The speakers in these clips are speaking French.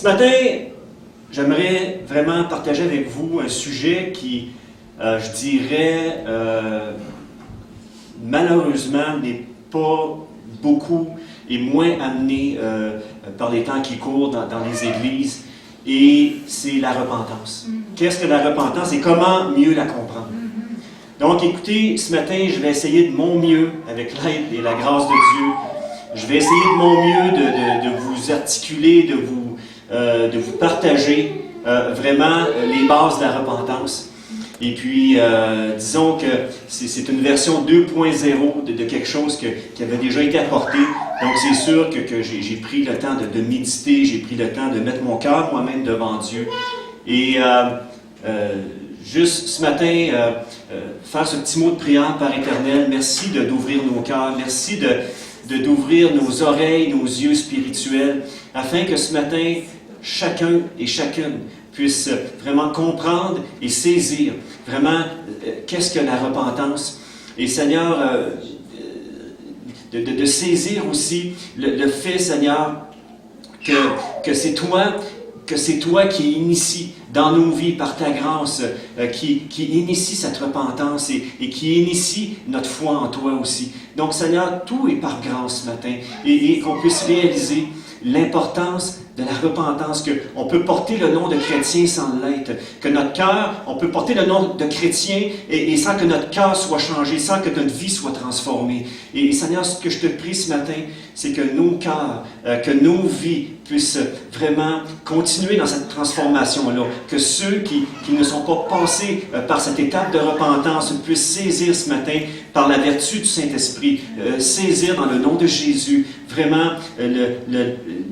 Ce matin, j'aimerais vraiment partager avec vous un sujet qui, je dirais, malheureusement, n'est pas beaucoup et moins amené par les temps qui courent dans les églises, et c'est la repentance. Qu'est-ce que la repentance et comment mieux la comprendre? Donc, écoutez, ce matin, je vais essayer de mon mieux, avec l'aide et la grâce de Dieu, je vais essayer de mon mieux de vous articuler, de vous partager vraiment les bases de la repentance. Et puis, disons que c'est une version 2.0 de quelque chose qui avait déjà été apporté. Donc, c'est sûr que j'ai pris le temps de méditer, j'ai pris le temps de mettre mon cœur moi-même devant Dieu. Et juste ce matin, faire ce petit mot de prière par Éternel. Merci d'ouvrir nos cœurs. Merci d'ouvrir nos oreilles, nos yeux spirituels, afin que ce matin, chacun et chacune puisse vraiment comprendre et saisir vraiment qu'est-ce que la repentance. Et Seigneur, de saisir aussi le fait, Seigneur, que c'est toi qui initie dans nos vies par ta grâce, qui initie cette repentance et qui initie notre foi en toi aussi. Donc Seigneur, tout est par grâce ce matin et qu'on puisse réaliser l'importance de la repentance, qu'on peut porter le nom de chrétien sans l'être, que notre cœur, on peut porter le nom de chrétien et sans que notre cœur soit changé, sans que notre vie soit transformée. Et Seigneur, ce que je te prie ce matin, c'est que nos cœurs, que nos vies puissent vraiment continuer dans cette transformation-là, que ceux qui ne sont pas passés par cette étape de repentance puissent saisir ce matin, par la vertu du Saint-Esprit, saisir dans le nom de Jésus, vraiment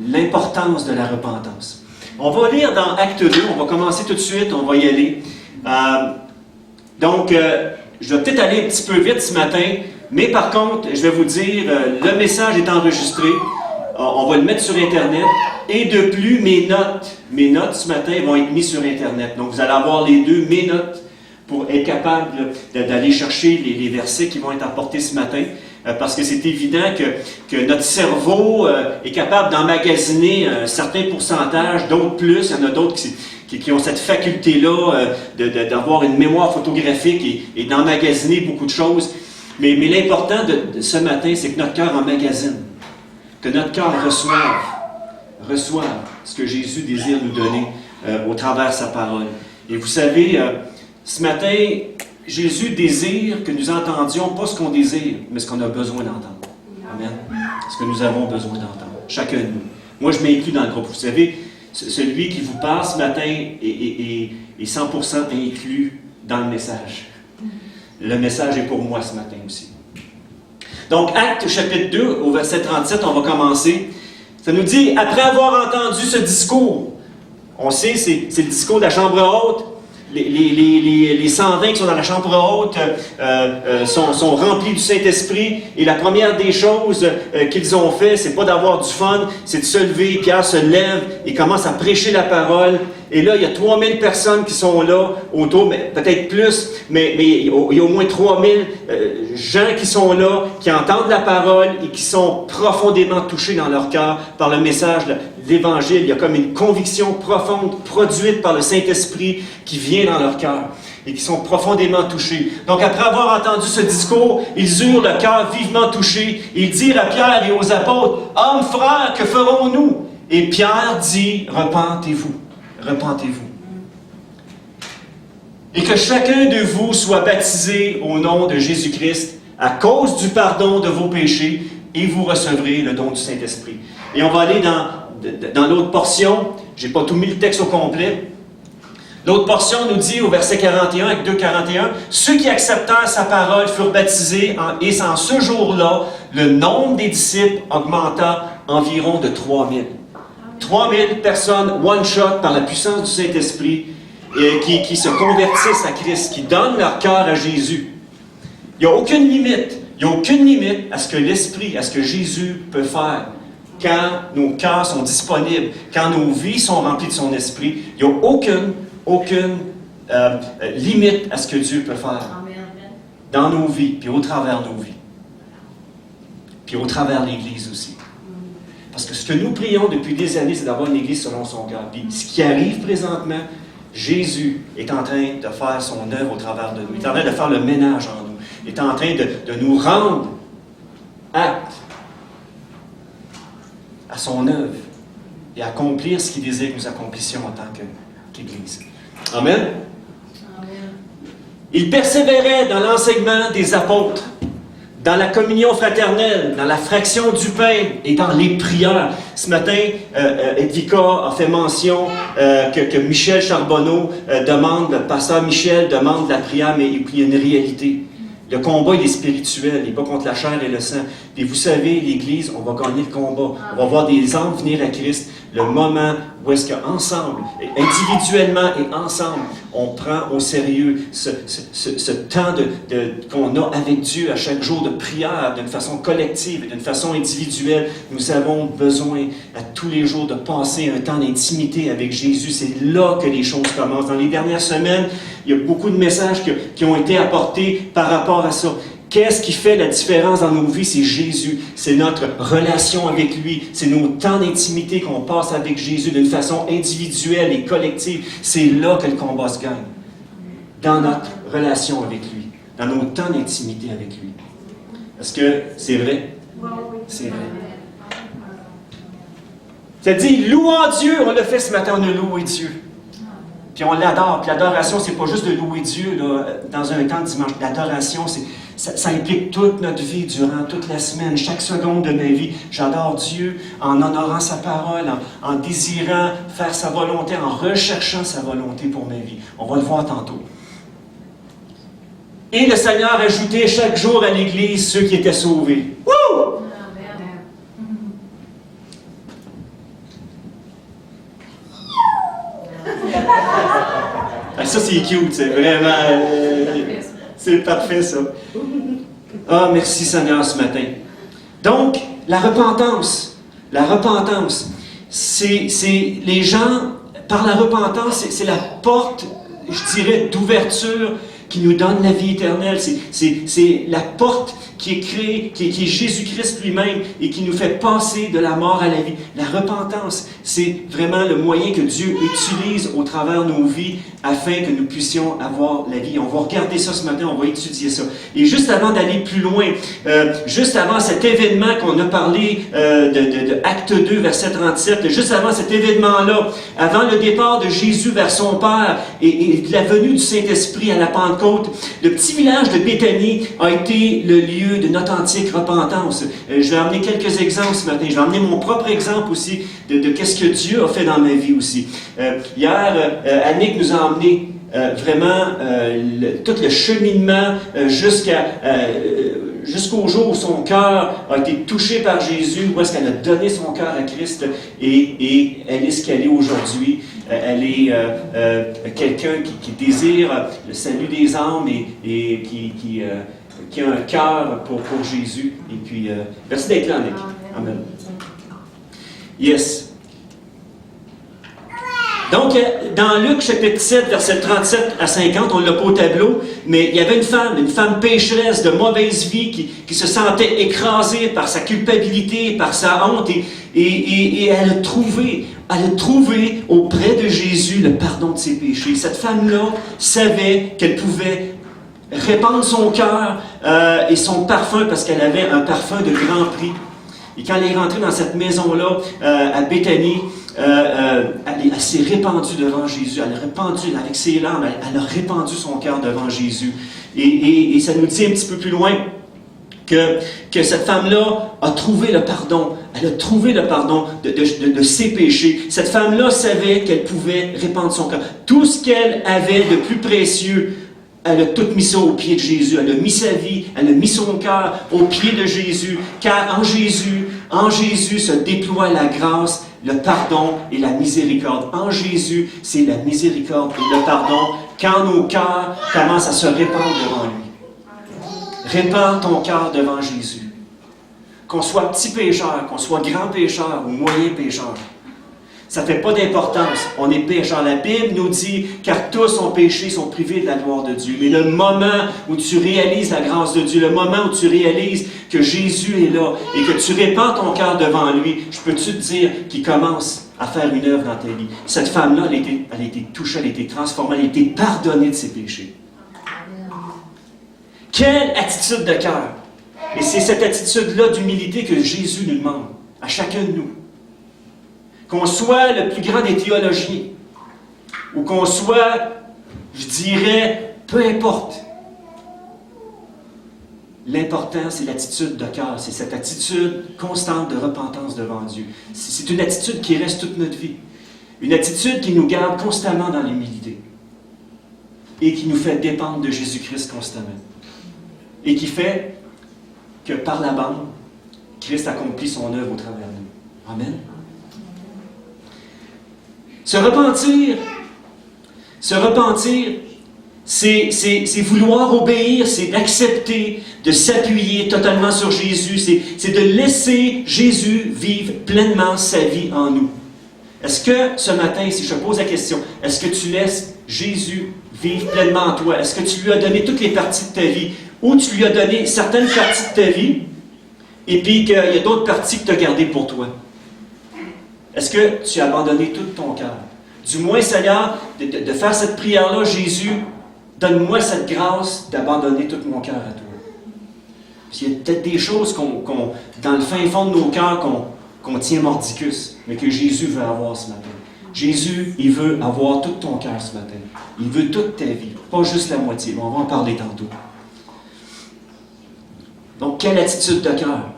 l'importance de la repentance. On va lire dans Acte 2, on va commencer tout de suite, on va y aller. Donc, je vais peut-être aller un petit peu vite ce matin, mais par contre, je vais vous dire, le message est enregistré, on va le mettre sur Internet, et de plus, mes notes ce matin vont être mises sur Internet. Donc, vous allez avoir les deux, mes notes, pour être capable d'aller chercher les versets qui vont être apportés ce matin. Parce que c'est évident que notre cerveau est capable d'emmagasiner un certain pourcentage, d'autres plus. Il y en a d'autres qui ont cette faculté-là d'avoir une mémoire photographique et d'emmagasiner beaucoup de choses. Mais l'important de ce matin, c'est que notre cœur emmagasine, que notre cœur reçoive ce que Jésus désire nous donner au travers de sa parole. Et vous savez, ce matin, Jésus désire que nous entendions pas ce qu'on désire, mais ce qu'on a besoin d'entendre. Amen. Ce que nous avons besoin d'entendre. Chacun de nous. Moi, je m'inclus dans le groupe. Vous savez, celui qui vous parle ce matin est 100% inclus dans le message. Le message est pour moi ce matin aussi. Donc, Acte chapitre 2, au verset 37, on va commencer. Ça nous dit, après avoir entendu ce discours, on sait, c'est le discours de la chambre haute. Les 120 qui sont dans la chambre haute sont remplis du Saint-Esprit, et la première des choses qu'ils ont fait, c'est pas d'avoir du fun, c'est de se lever. Pierre se lève et commence à prêcher la parole, et là il y a 3000 personnes qui sont là autour, mais peut-être plus, mais il y a au moins 3000 gens qui sont là, qui entendent la parole et qui sont profondément touchés dans leur cœur par le message de l'Évangile. Il y a comme une conviction profonde produite par le Saint-Esprit qui vient dans leur cœur et qui sont profondément touchés. Donc, après avoir entendu ce discours, ils eurent le cœur vivement touché. Ils dirent à Pierre et aux apôtres, « Hommes, frères, que ferons-nous? » Et Pierre dit, « Repentez-vous, repentez-vous. Et que chacun de vous soit baptisé au nom de Jésus-Christ à cause du pardon de vos péchés, et vous recevrez le don du Saint-Esprit. » Et on va aller dans l'autre portion. Je n'ai pas tout mis le texte au complet. L'autre portion nous dit au verset 41, avec 2,41, « Ceux qui acceptèrent sa parole furent baptisés, et en ce jour-là, le nombre des disciples augmenta environ de 3000. 3000 personnes, one shot, par la puissance du Saint-Esprit, qui se convertissent à Christ, qui donnent leur cœur à Jésus. Il n'y a aucune limite. Il n'y a aucune limite à ce que l'Esprit, à ce que Jésus peut faire. Quand nos cœurs sont disponibles, quand nos vies sont remplies de son Esprit, il n'y a aucune limite à ce que Dieu peut faire. Dans nos vies, puis au travers de nos vies. Puis au travers de l'Église aussi. Parce que ce que nous prions depuis des années, c'est d'avoir une Église selon son cœur. Puis ce qui arrive présentement, Jésus est en train de faire son œuvre au travers de nous. Il est en train de faire le ménage en nous. Il est en train de nous rendre aptes à son œuvre et accomplir ce qu'il désire que nous accomplissions en tant qu'Église. Amen. Il persévérait dans l'enseignement des apôtres, dans la communion fraternelle, dans la fraction du pain et dans les prières. Ce matin, Edvika a fait mention que Michel Charbonneau demande, le pasteur Michel demande la prière, mais il y a une réalité. Le combat, il est spirituel, il n'est pas contre la chair et le sang. Et vous savez, l'Église, on va gagner le combat. On va voir des âmes venir à Christ. Le moment où est-ce qu'ensemble, individuellement et ensemble, on prend au sérieux ce temps qu'on a avec Dieu à chaque jour de prière, d'une façon collective et d'une façon individuelle. Nous avons besoin à tous les jours de passer un temps d'intimité avec Jésus. C'est là que les choses commencent. Dans les dernières semaines, il y a beaucoup de messages qui ont été apportés par rapport à ça. Qu'est-ce qui fait la différence dans nos vies? C'est Jésus. C'est notre relation avec lui. C'est nos temps d'intimité qu'on passe avec Jésus d'une façon individuelle et collective. C'est là que le combat se gagne. Dans notre relation avec lui. Dans nos temps d'intimité avec lui. Est-ce que c'est vrai? C'est vrai. Ça dit, louons Dieu. On l'a fait ce matin, on a loué Dieu. Puis on l'adore. Puis l'adoration, c'est pas juste de louer Dieu là, dans un temps de dimanche. L'adoration, ça implique toute notre vie durant toute la semaine, chaque seconde de ma vie. J'adore Dieu en honorant sa parole, en désirant faire sa volonté, en recherchant sa volonté pour ma vie. On va le voir tantôt. Et le Seigneur ajoutait chaque jour à l'Église ceux qui étaient sauvés. Wouh! Ça, c'est cute, c'est vraiment... c'est parfait, ça. Ah, merci Seigneur ce matin. Donc, la repentance, c'est les gens, par la repentance, c'est la porte, je dirais, d'ouverture qui nous donne la vie éternelle. C'est la porte qui est créée, qui est Jésus-Christ lui-même et qui nous fait passer de la mort à la vie. La repentance, c'est vraiment le moyen que Dieu utilise au travers de nos vies afin que nous puissions avoir la vie. On va regarder ça ce matin, on va étudier ça. Et juste avant d'aller plus loin, juste avant cet événement qu'on a parlé de Acte 2, verset 37, juste avant cet événement-là, avant le départ de Jésus vers son Père et la venue du Saint-Esprit à la Pentecôte, le petit village de Béthanie a été le lieu de notre antique repentance. Je vais amener quelques exemples ce matin. Je vais amener mon propre exemple aussi de qu'est-ce que Dieu a fait dans ma vie aussi. Hier, Annick nous a emmené vraiment tout le cheminement jusqu'au jour où son cœur a été touché par Jésus, où est-ce qu'elle a donné son cœur à Christ et elle est ce qu'elle est aujourd'hui. Elle est quelqu'un qui désire le salut des âmes et qui a un cœur pour Jésus. Et puis, merci d'être là, Nick. Amen. Yes. Donc, dans Luc chapitre 7, verset 37 à 50, on ne l'a pas au tableau, mais il y avait une femme pécheresse de mauvaise vie qui se sentait écrasée par sa culpabilité, par sa honte, et elle a trouvé auprès de Jésus le pardon de ses péchés. Cette femme-là savait qu'elle pouvait répandre son cœur et son parfum parce qu'elle avait un parfum de grand prix. Et quand elle est rentrée dans cette maison-là, à Béthanie, elle s'est répandue devant Jésus. Elle a répandu, avec ses larmes, elle a répandu son cœur devant Jésus. Et ça nous dit un petit peu plus loin que cette femme-là a trouvé le pardon. Elle a trouvé le pardon de ses péchés. Cette femme-là savait qu'elle pouvait répandre son cœur. Tout ce qu'elle avait de plus précieux, elle a tout mis ça au pied de Jésus. Elle a mis sa vie, elle a mis son cœur au pied de Jésus. Car en Jésus se déploie la grâce, le pardon et la miséricorde. En Jésus, c'est la miséricorde et le pardon quand nos cœurs commencent à se répandre devant lui. Répands ton cœur devant Jésus. Qu'on soit petit pécheur, qu'on soit grand pécheur ou moyen pécheur. Ça ne fait pas d'importance. On est pécheurs. La Bible nous dit, car tous ont péché, sont privés de la gloire de Dieu. Mais le moment où tu réalises la grâce de Dieu, le moment où tu réalises que Jésus est là et que tu répands ton cœur devant lui, je peux te dire qu'il commence à faire une œuvre dans ta vie. Cette femme-là, elle a été touchée, elle a été transformée, elle a été pardonnée de ses péchés. Quelle attitude de cœur! Et c'est cette attitude-là d'humilité que Jésus nous demande, à chacun de nous. Qu'on soit le plus grand des théologiens, ou qu'on soit, je dirais, peu importe. L'important, c'est l'attitude de cœur, c'est cette attitude constante de repentance devant Dieu. C'est une attitude qui reste toute notre vie. Une attitude qui nous garde constamment dans l'humilité. Et qui nous fait dépendre de Jésus-Christ constamment. Et qui fait que par la bande, Christ accomplit son œuvre au travers de nous. Amen. Se repentir, c'est vouloir obéir, c'est d'accepter, de s'appuyer totalement sur Jésus, c'est de laisser Jésus vivre pleinement sa vie en nous. Est-ce que ce matin, si je te pose la question, est-ce que tu laisses Jésus vivre pleinement en toi? Est-ce que tu lui as donné toutes les parties de ta vie? Ou tu lui as donné certaines parties de ta vie, et puis qu'il y a d'autres parties que tu as gardées pour toi? Est-ce que tu as abandonné tout ton cœur? Du moins, Seigneur, de faire cette prière-là, Jésus, donne-moi cette grâce d'abandonner tout mon cœur à toi. Parce qu'il y a peut-être des choses dans le fin fond de nos cœurs qu'on tient mordicus, mais que Jésus veut avoir ce matin. Jésus, il veut avoir tout ton cœur ce matin. Il veut toute ta vie, pas juste la moitié. On va en parler tantôt. Donc, quelle attitude de cœur.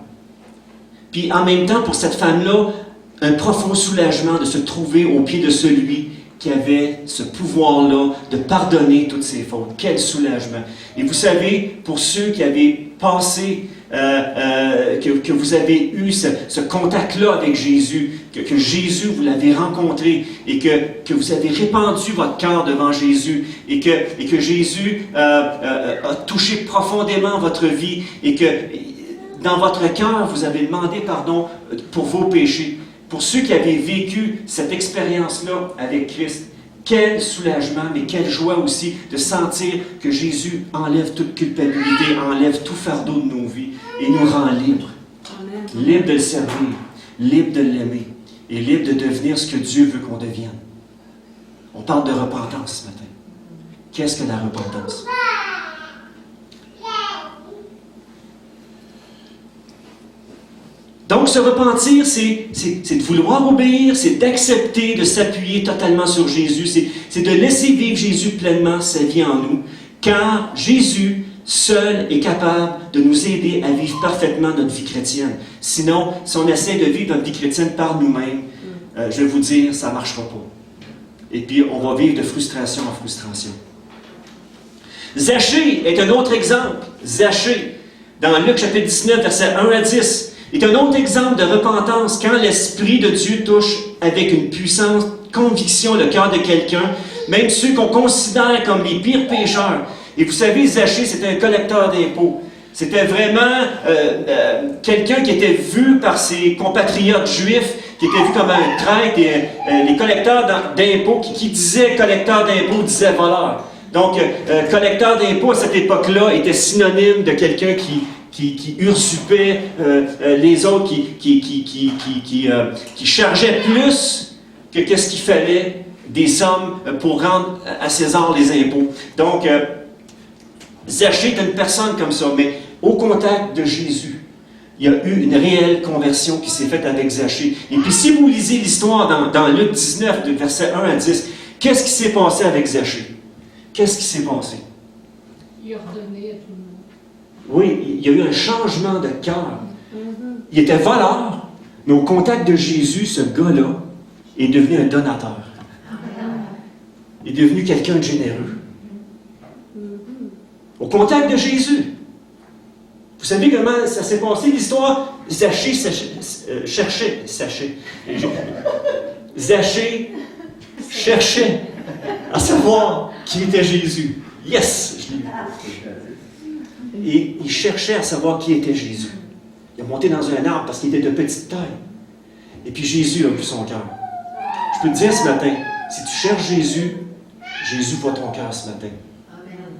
Puis, en même temps, pour cette femme-là, un profond soulagement de se trouver au pied de celui qui avait ce pouvoir-là de pardonner toutes ses fautes. Quel soulagement! Et vous savez, pour ceux qui avaient passé, que vous avez eu ce contact-là avec Jésus, que Jésus, vous l'avez rencontré, et que vous avez répandu votre cœur devant Jésus, et que Jésus a touché profondément votre vie, et que dans votre cœur, vous avez demandé pardon pour vos péchés. Pour ceux qui avaient vécu cette expérience-là avec Christ, quel soulagement, mais quelle joie aussi de sentir que Jésus enlève toute culpabilité, enlève tout fardeau de nos vies et nous rend libres. Amen. Libres de le servir, libres de l'aimer et libres de devenir ce que Dieu veut qu'on devienne. On parle de repentance ce matin. Qu'est-ce que la repentance? Donc, se repentir, c'est de vouloir obéir, c'est d'accepter, de s'appuyer totalement sur Jésus, c'est de laisser vivre Jésus pleinement sa vie en nous, car Jésus, seul, est capable de nous aider à vivre parfaitement notre vie chrétienne. Sinon, si on essaie de vivre notre vie chrétienne par nous-mêmes, je vais vous dire, ça ne marchera pas. Et puis, on va vivre de frustration en frustration. Zachée est un autre exemple. Zachée, dans Luc chapitre 19, versets 1 à 10, est un autre exemple de repentance quand l'Esprit de Dieu touche avec une puissante conviction le cœur de quelqu'un, même ceux qu'on considère comme les pires pécheurs. Et vous savez, Zachée, c'était un collecteur d'impôts. C'était vraiment quelqu'un qui était vu par ses compatriotes juifs, qui était vu comme un traître, et les collecteurs d'impôts, qui disaient collecteur d'impôts, disaient voleur. Donc, collecteur d'impôts à cette époque-là était synonyme de quelqu'un qui usurpait les autres, qui chargeait plus que qu'est-ce qu'il fallait des sommes pour rendre à César les impôts. Donc, Zachée est une personne comme ça, mais au contact de Jésus, il y a eu une réelle conversion qui s'est faite avec Zachée. Et puis, si vous lisez l'histoire dans Luc 19, de versets 1 à 10, qu'est-ce qui s'est passé avec Zachée? Qu'est-ce qui s'est passé? Il a ordonné à tout le monde. Oui, il y a eu un changement de cœur. Il était voleur, mais au contact de Jésus, ce gars-là est devenu un donateur. Il est devenu quelqu'un de généreux. Au contact de Jésus. Vous savez comment ça s'est passé, l'histoire? Zachée cherchait à savoir qui était Jésus. Yes! Je l'ai vu. Et il cherchait à savoir qui était Jésus. Il a monté dans un arbre parce qu'il était de petite taille. Et puis Jésus a vu son cœur. peux te dire ce matin, si tu cherches Jésus, Jésus voit ton cœur ce matin.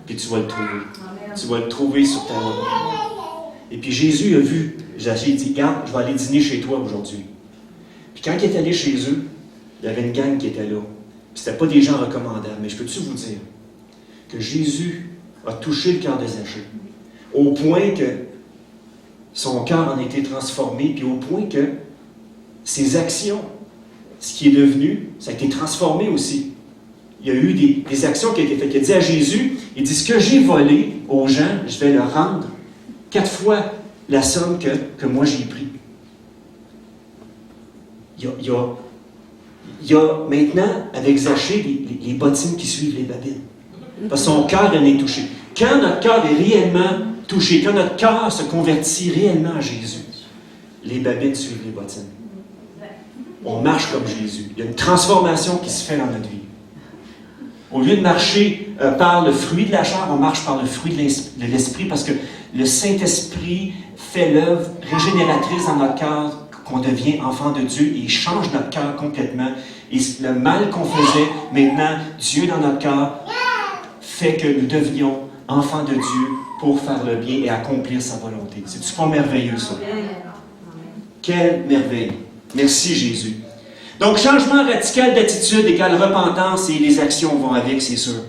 Puis tu vas le trouver. Tu vas le trouver sur ta route. Et puis Jésus a vu, j'ai dit, regarde, je vais aller dîner chez toi aujourd'hui. Puis quand il est allé chez eux, il y avait une gang qui était là. Puis c'était pas des gens recommandables, mais je peux-tu vous dire que Jésus a touché le cœur de Zachée, au point que son cœur en a été transformé, puis au point que ses actions, ce qui est devenu, ça a été transformé aussi. Il y a eu des actions qui ont été faites. Il a dit à Jésus, il dit, ce que j'ai volé aux gens, je vais leur rendre 4 fois la somme que moi j'ai pris. Il y a maintenant, avec Zachée, les bottines qui suivent les babines. Parce que son cœur en est touché. Quand notre cœur est réellement touché, quand notre cœur se convertit réellement à Jésus, les babines suivent les bottines. On marche comme Jésus. Il y a une transformation qui se fait dans notre vie. Au lieu de marcher par le fruit de la chair, on marche par le fruit de l'esprit parce que le Saint-Esprit fait l'œuvre régénératrice dans notre cœur, qu'on devient enfant de Dieu et il change notre cœur complètement. Et le mal qu'on faisait, maintenant, Dieu dans notre cœur fait que nous devenions enfants de Dieu pour faire le bien et accomplir sa volonté. C'est-tu pas merveilleux, ça? Quelle merveille! Merci, Jésus. Donc, changement radical d'attitude égale repentance et les actions vont avec, c'est sûr.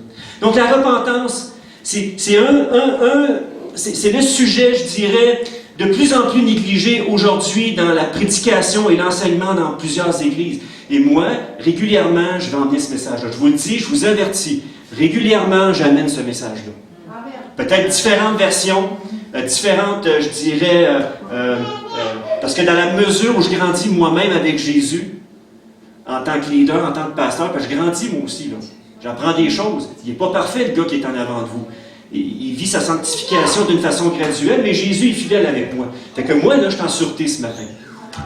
Donc, la repentance, c'est le sujet, je dirais, de plus en plus négligé aujourd'hui dans la prédication et l'enseignement dans plusieurs églises. Et moi, régulièrement, je vais emmener ce message-là. Je vous le dis, je vous avertis. Régulièrement, j'amène ce message-là. Peut-être différentes versions, différentes, je dirais, parce que dans la mesure où je grandis moi-même avec Jésus, en tant que leader, en tant que pasteur, parce que je grandis moi aussi, là. J'apprends des choses. Il n'est pas parfait, le gars qui est en avant de vous. Il vit sa sanctification d'une façon graduelle, mais Jésus est fidèle avec moi. Fait que moi, là, je suis en sûreté ce matin.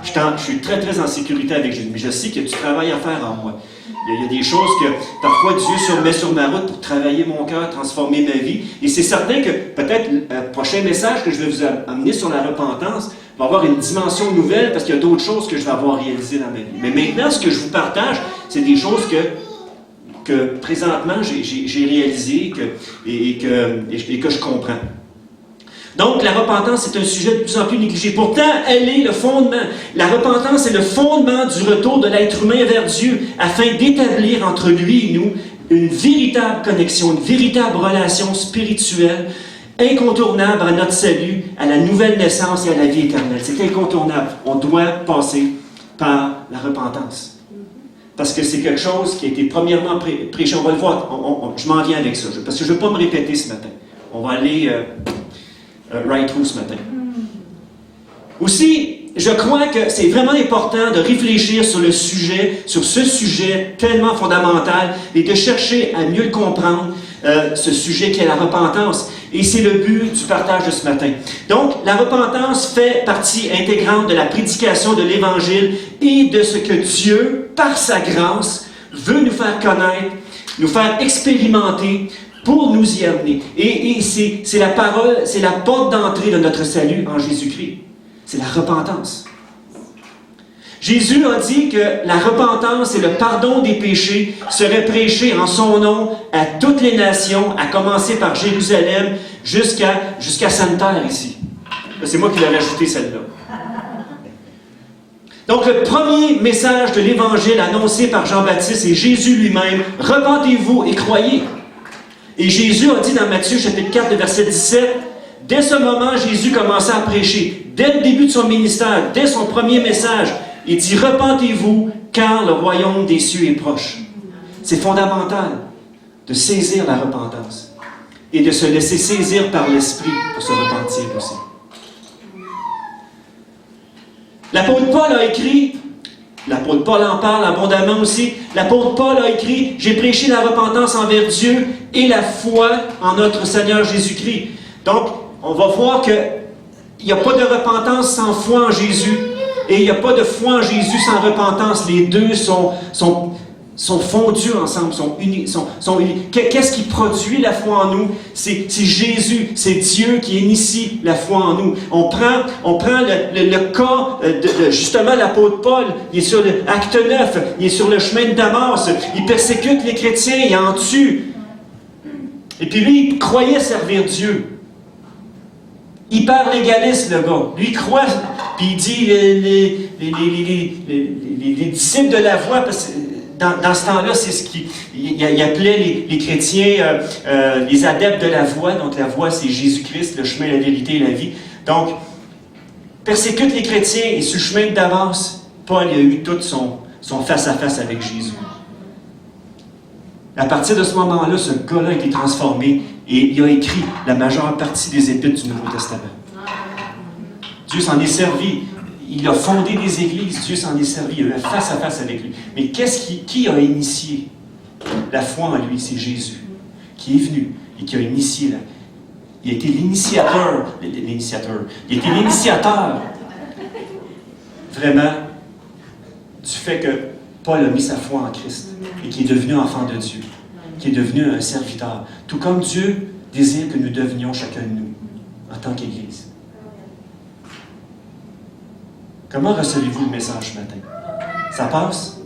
Je suis très, très en sécurité avec Jésus. Mais je sais qu'il y a du travail à faire en moi. Il y a des choses que, parfois, Dieu met sur ma route pour travailler mon cœur, transformer ma vie. Et c'est certain que, peut-être, le prochain message que je vais vous amener sur la repentance va avoir une dimension nouvelle parce qu'il y a d'autres choses que je vais avoir réalisées dans ma vie. Mais maintenant, ce que je vous partage, c'est des choses que présentement, j'ai réalisées et que je comprends. Donc, la repentance est un sujet de plus en plus négligé. Pourtant, elle est le fondement. La repentance est le fondement du retour de l'être humain vers Dieu afin d'établir entre lui et nous une véritable connexion, une véritable relation spirituelle incontournable à notre salut, à la nouvelle naissance et à la vie éternelle. C'est incontournable. On doit passer par la repentance. Parce que c'est quelque chose qui a été premièrement prêché. On va le voir. Je m'en viens avec ça. Parce que je ne veux pas me répéter ce matin. On va aller right through ce matin. Aussi, je crois que c'est vraiment important de réfléchir sur ce sujet tellement fondamental et de chercher à mieux le comprendre, ce sujet qui est la repentance. Et c'est le but du partage de ce matin. Donc, la repentance fait partie intégrante de la prédication de l'Évangile et de ce que Dieu, par sa grâce, veut nous faire connaître, nous faire expérimenter pour nous y amener. Et c'est la parole, c'est la porte d'entrée de notre salut en Jésus-Christ. C'est la repentance. Jésus a dit que la repentance et le pardon des péchés seraient prêchés en son nom à toutes les nations, à commencer par Jérusalem jusqu'à Sainte-Terre ici. C'est moi qui l'ai rajouté celle-là. Donc le premier message de l'Évangile annoncé par Jean-Baptiste et Jésus lui-même, « Repentez-vous et croyez ». Et Jésus a dit dans Matthieu chapitre 4, verset 17, dès ce moment, Jésus commençait à prêcher. Dès le début de son ministère, dès son premier message, il dit « Repentez-vous, car le royaume des cieux est proche ». C'est fondamental de saisir la repentance et de se laisser saisir par l'Esprit pour se repentir aussi. L'apôtre Paul a écrit, l'apôtre Paul en parle abondamment aussi, l'apôtre Paul a écrit « J'ai prêché la repentance envers Dieu et la foi en notre Seigneur Jésus-Christ ». Donc, on va voir qu'il n'y a pas de repentance sans foi en Jésus et il n'y a pas de foi en Jésus sans repentance. Les deux sont sont fondus ensemble, sont unis. Qu'est-ce qui produit la foi en nous? C'est Jésus, c'est Dieu qui initie la foi en nous. On prend le cas de justement l'apôtre Paul, il est sur l'acte 9, il est sur le chemin de Damas, il persécute les chrétiens, il en tue. Et puis lui, il croyait servir Dieu. Hyper légaliste, le gars. Lui, il croit, puis il dit les disciples de la voie, parce que dans ce temps-là, c'est ce qu'il appelait les chrétiens les adeptes de la voie. Donc la voie, c'est Jésus-Christ, le chemin, la vérité et la vie. Donc, persécute les chrétiens, et sur le chemin de Damas, Paul a eu tout son face-à-face avec Jésus. À partir de ce moment-là, ce gars-là a été transformé et il a écrit la majeure partie des épîtres du Nouveau Testament. Dieu s'en est servi. Il a fondé des églises. Dieu s'en est servi. Il a eu face-à-face avec lui. Mais qui a initié la foi en lui? C'est Jésus qui est venu et qui a initié il a été l'initiateur. Il a été l'initiateur vraiment du fait que Paul a mis sa foi en Christ et qui est devenu enfant de Dieu, qui est devenu un serviteur. Tout comme Dieu désire que nous devenions chacun de nous en tant qu'Église. Comment recevez-vous le message ce matin? Ça passe?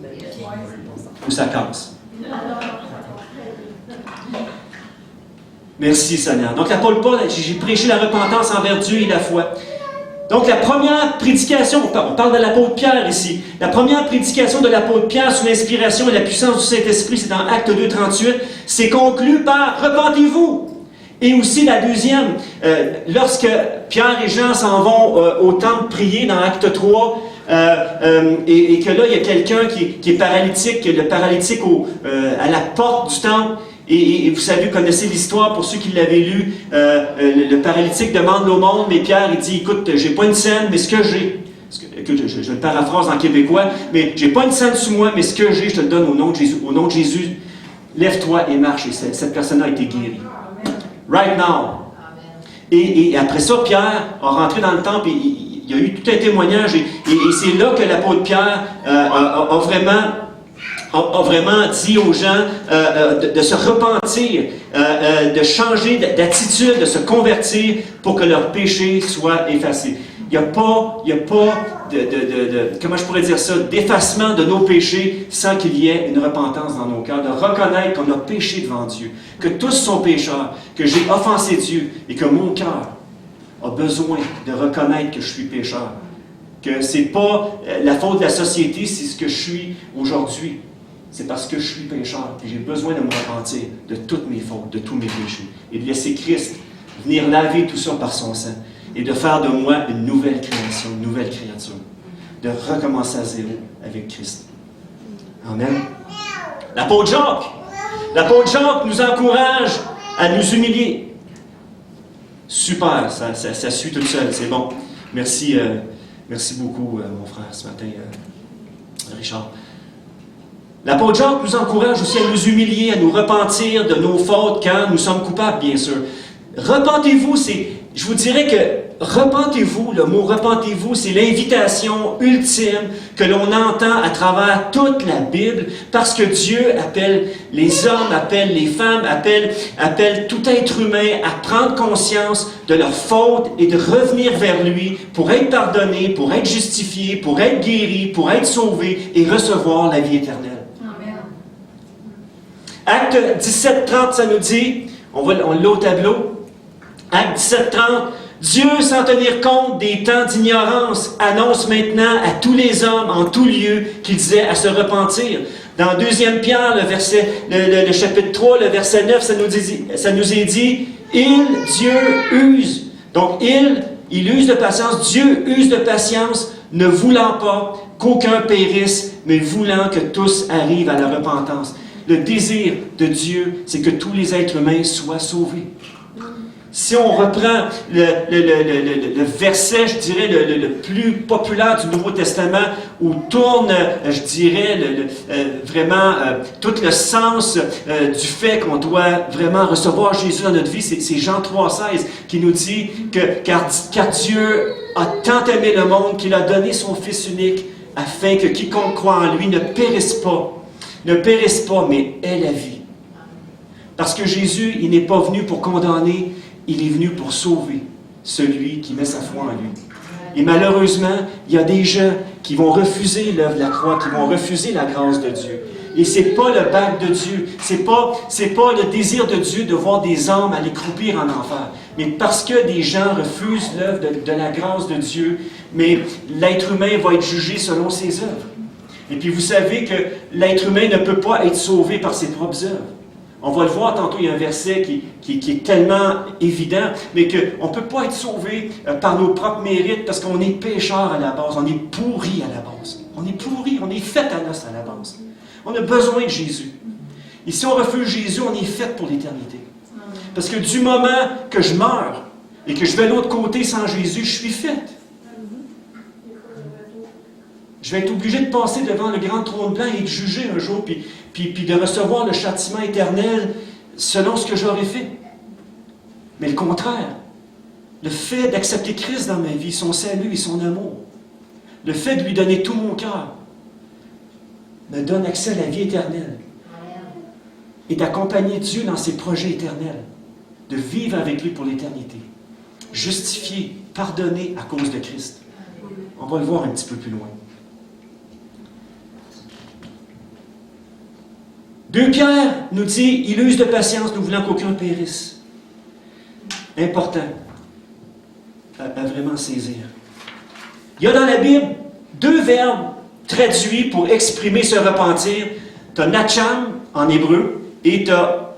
Ou ça casse? Merci Seigneur. Donc l'apôtre Paul, j'ai prêché la repentance envers Dieu et la foi. Donc, la première prédication, on parle de l'apôtre Pierre ici. La première prédication de l'apôtre Pierre sous l'inspiration et la puissance du Saint-Esprit, c'est dans Acte 2, 38, c'est conclu par « Repentez-vous ». Et aussi la deuxième, lorsque Pierre et Jean s'en vont au temple prier dans Acte 3, et que là, il y a quelqu'un qui est paralytique, le paralytique à la porte du temple. Et vous savez, vous connaissez l'histoire, pour ceux qui l'avaient lu, le paralytique demande l'aumône, mais Pierre, il dit, écoute, j'ai pas une scène, mais ce que j'ai, je le paraphrase en québécois, mais j'ai pas une scène sous moi, mais ce que j'ai, je te le donne au nom de Jésus. Au nom de Jésus, lève-toi et marche. Et cette personne a été guérie. Right now. Et après ça, Pierre a rentré dans le temple et il y a eu tout un témoignage. Et c'est là que l'apôtre Pierre a vraiment dit aux gens de se repentir, de changer d'attitude, de se convertir pour que leurs péchés soient effacés. Il n'y a pas comment je pourrais dire ça, d'effacement de nos péchés sans qu'il y ait une repentance dans nos cœurs, de reconnaître qu'on a péché devant Dieu, que tous sont pécheurs, que j'ai offensé Dieu et que mon cœur a besoin de reconnaître que je suis pécheur. Que ce n'est pas la faute de la société, c'est ce que je suis aujourd'hui. C'est parce que je suis pécheur et j'ai besoin de me repentir de toutes mes fautes, de tous mes péchés. Et de laisser Christ venir laver tout ça par son sang. Et de faire de moi une nouvelle création, une nouvelle créature. De recommencer à zéro avec Christ. Amen. L'apôtre Jacques nous encourage à nous humilier. Super, ça suit tout seul, c'est bon. Merci beaucoup, mon frère, ce matin, Richard. L'apôtre Jacques nous encourage aussi à nous humilier, à nous repentir de nos fautes quand nous sommes coupables, bien sûr. Repentez-vous, je vous dirais que repentez-vous, le mot repentez-vous, c'est l'invitation ultime que l'on entend à travers toute la Bible, parce que Dieu appelle les hommes, appelle les femmes, appelle tout être humain à prendre conscience de leurs fautes et de revenir vers lui pour être pardonné, pour être justifié, pour être guéri, pour être sauvé et recevoir la vie éternelle. Acte 17:30, ça nous dit, on l'a au tableau, Acte 17:30, Dieu, sans tenir compte des temps d'ignorance, annonce maintenant à tous les hommes, en tout lieu, qu'ils aient à se repentir. Dans 2 Pierre, le chapitre 3, le verset 9, ça nous est dit, Dieu use. Donc, il use de patience, Dieu use de patience, ne voulant pas qu'aucun périsse, mais voulant que tous arrivent à la repentance. Le désir de Dieu, c'est que tous les êtres humains soient sauvés. Si on reprend le verset, je dirais, le plus populaire du Nouveau Testament, où tourne, je dirais, vraiment tout le sens du fait qu'on doit vraiment recevoir Jésus dans notre vie, c'est Jean 3,16 qui nous dit que car Dieu a tant aimé le monde qu'il a donné son Fils unique, afin que quiconque croit en lui ne périsse pas, ne périsse pas, mais aie la vie. Parce que Jésus, il n'est pas venu pour condamner, il est venu pour sauver celui qui met sa foi en lui. Et malheureusement, il y a des gens qui vont refuser l'œuvre de la croix, qui vont refuser la grâce de Dieu. Et ce n'est pas le bac de Dieu, ce n'est pas le désir de Dieu de voir des âmes aller croupir en enfer. Mais parce que des gens refusent l'œuvre de la grâce de Dieu, mais l'être humain va être jugé selon ses œuvres. Et puis vous savez que l'être humain ne peut pas être sauvé par ses propres œuvres. On va le voir tantôt, il y a un verset qui est tellement évident, mais qu'on ne peut pas être sauvé par nos propres mérites parce qu'on est pécheur à la base, on est pourri à la base. On est pourri, on est fait à l'os à la base. On a besoin de Jésus. Et si on refuse Jésus, on est fait pour l'éternité. Parce que du moment que je meurs et que je vais de l'autre côté sans Jésus, je suis fait. Je vais être obligé de passer devant le grand trône blanc et de juger un jour, puis de recevoir le châtiment éternel selon ce que j'aurais fait. Mais le contraire, le fait d'accepter Christ dans ma vie, son salut et son amour, le fait de lui donner tout mon cœur, me donne accès à la vie éternelle et d'accompagner Dieu dans ses projets éternels, de vivre avec lui pour l'éternité, justifié, pardonné à cause de Christ. On va le voir un petit peu plus loin. 2 Pierre nous dit, il use de patience, nous voulant qu'aucun périsse. Important à vraiment saisir. Il y a dans la Bible 2 verbes traduits pour exprimer ce repentir. Tu as nacham en hébreu et tu as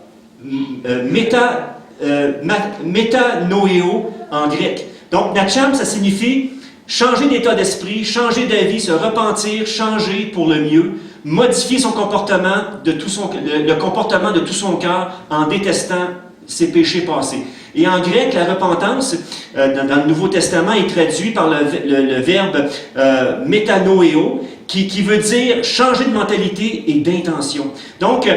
métanoéo en grec. Donc nacham, ça signifie changer d'état d'esprit, changer d'avis, se repentir, changer pour le mieux, modifier son comportement, le comportement de tout son cœur en détestant ses péchés passés. Et en grec, la repentance, dans le Nouveau Testament, est traduit par le verbe métanoéo, qui veut dire changer de mentalité et d'intention. Donc,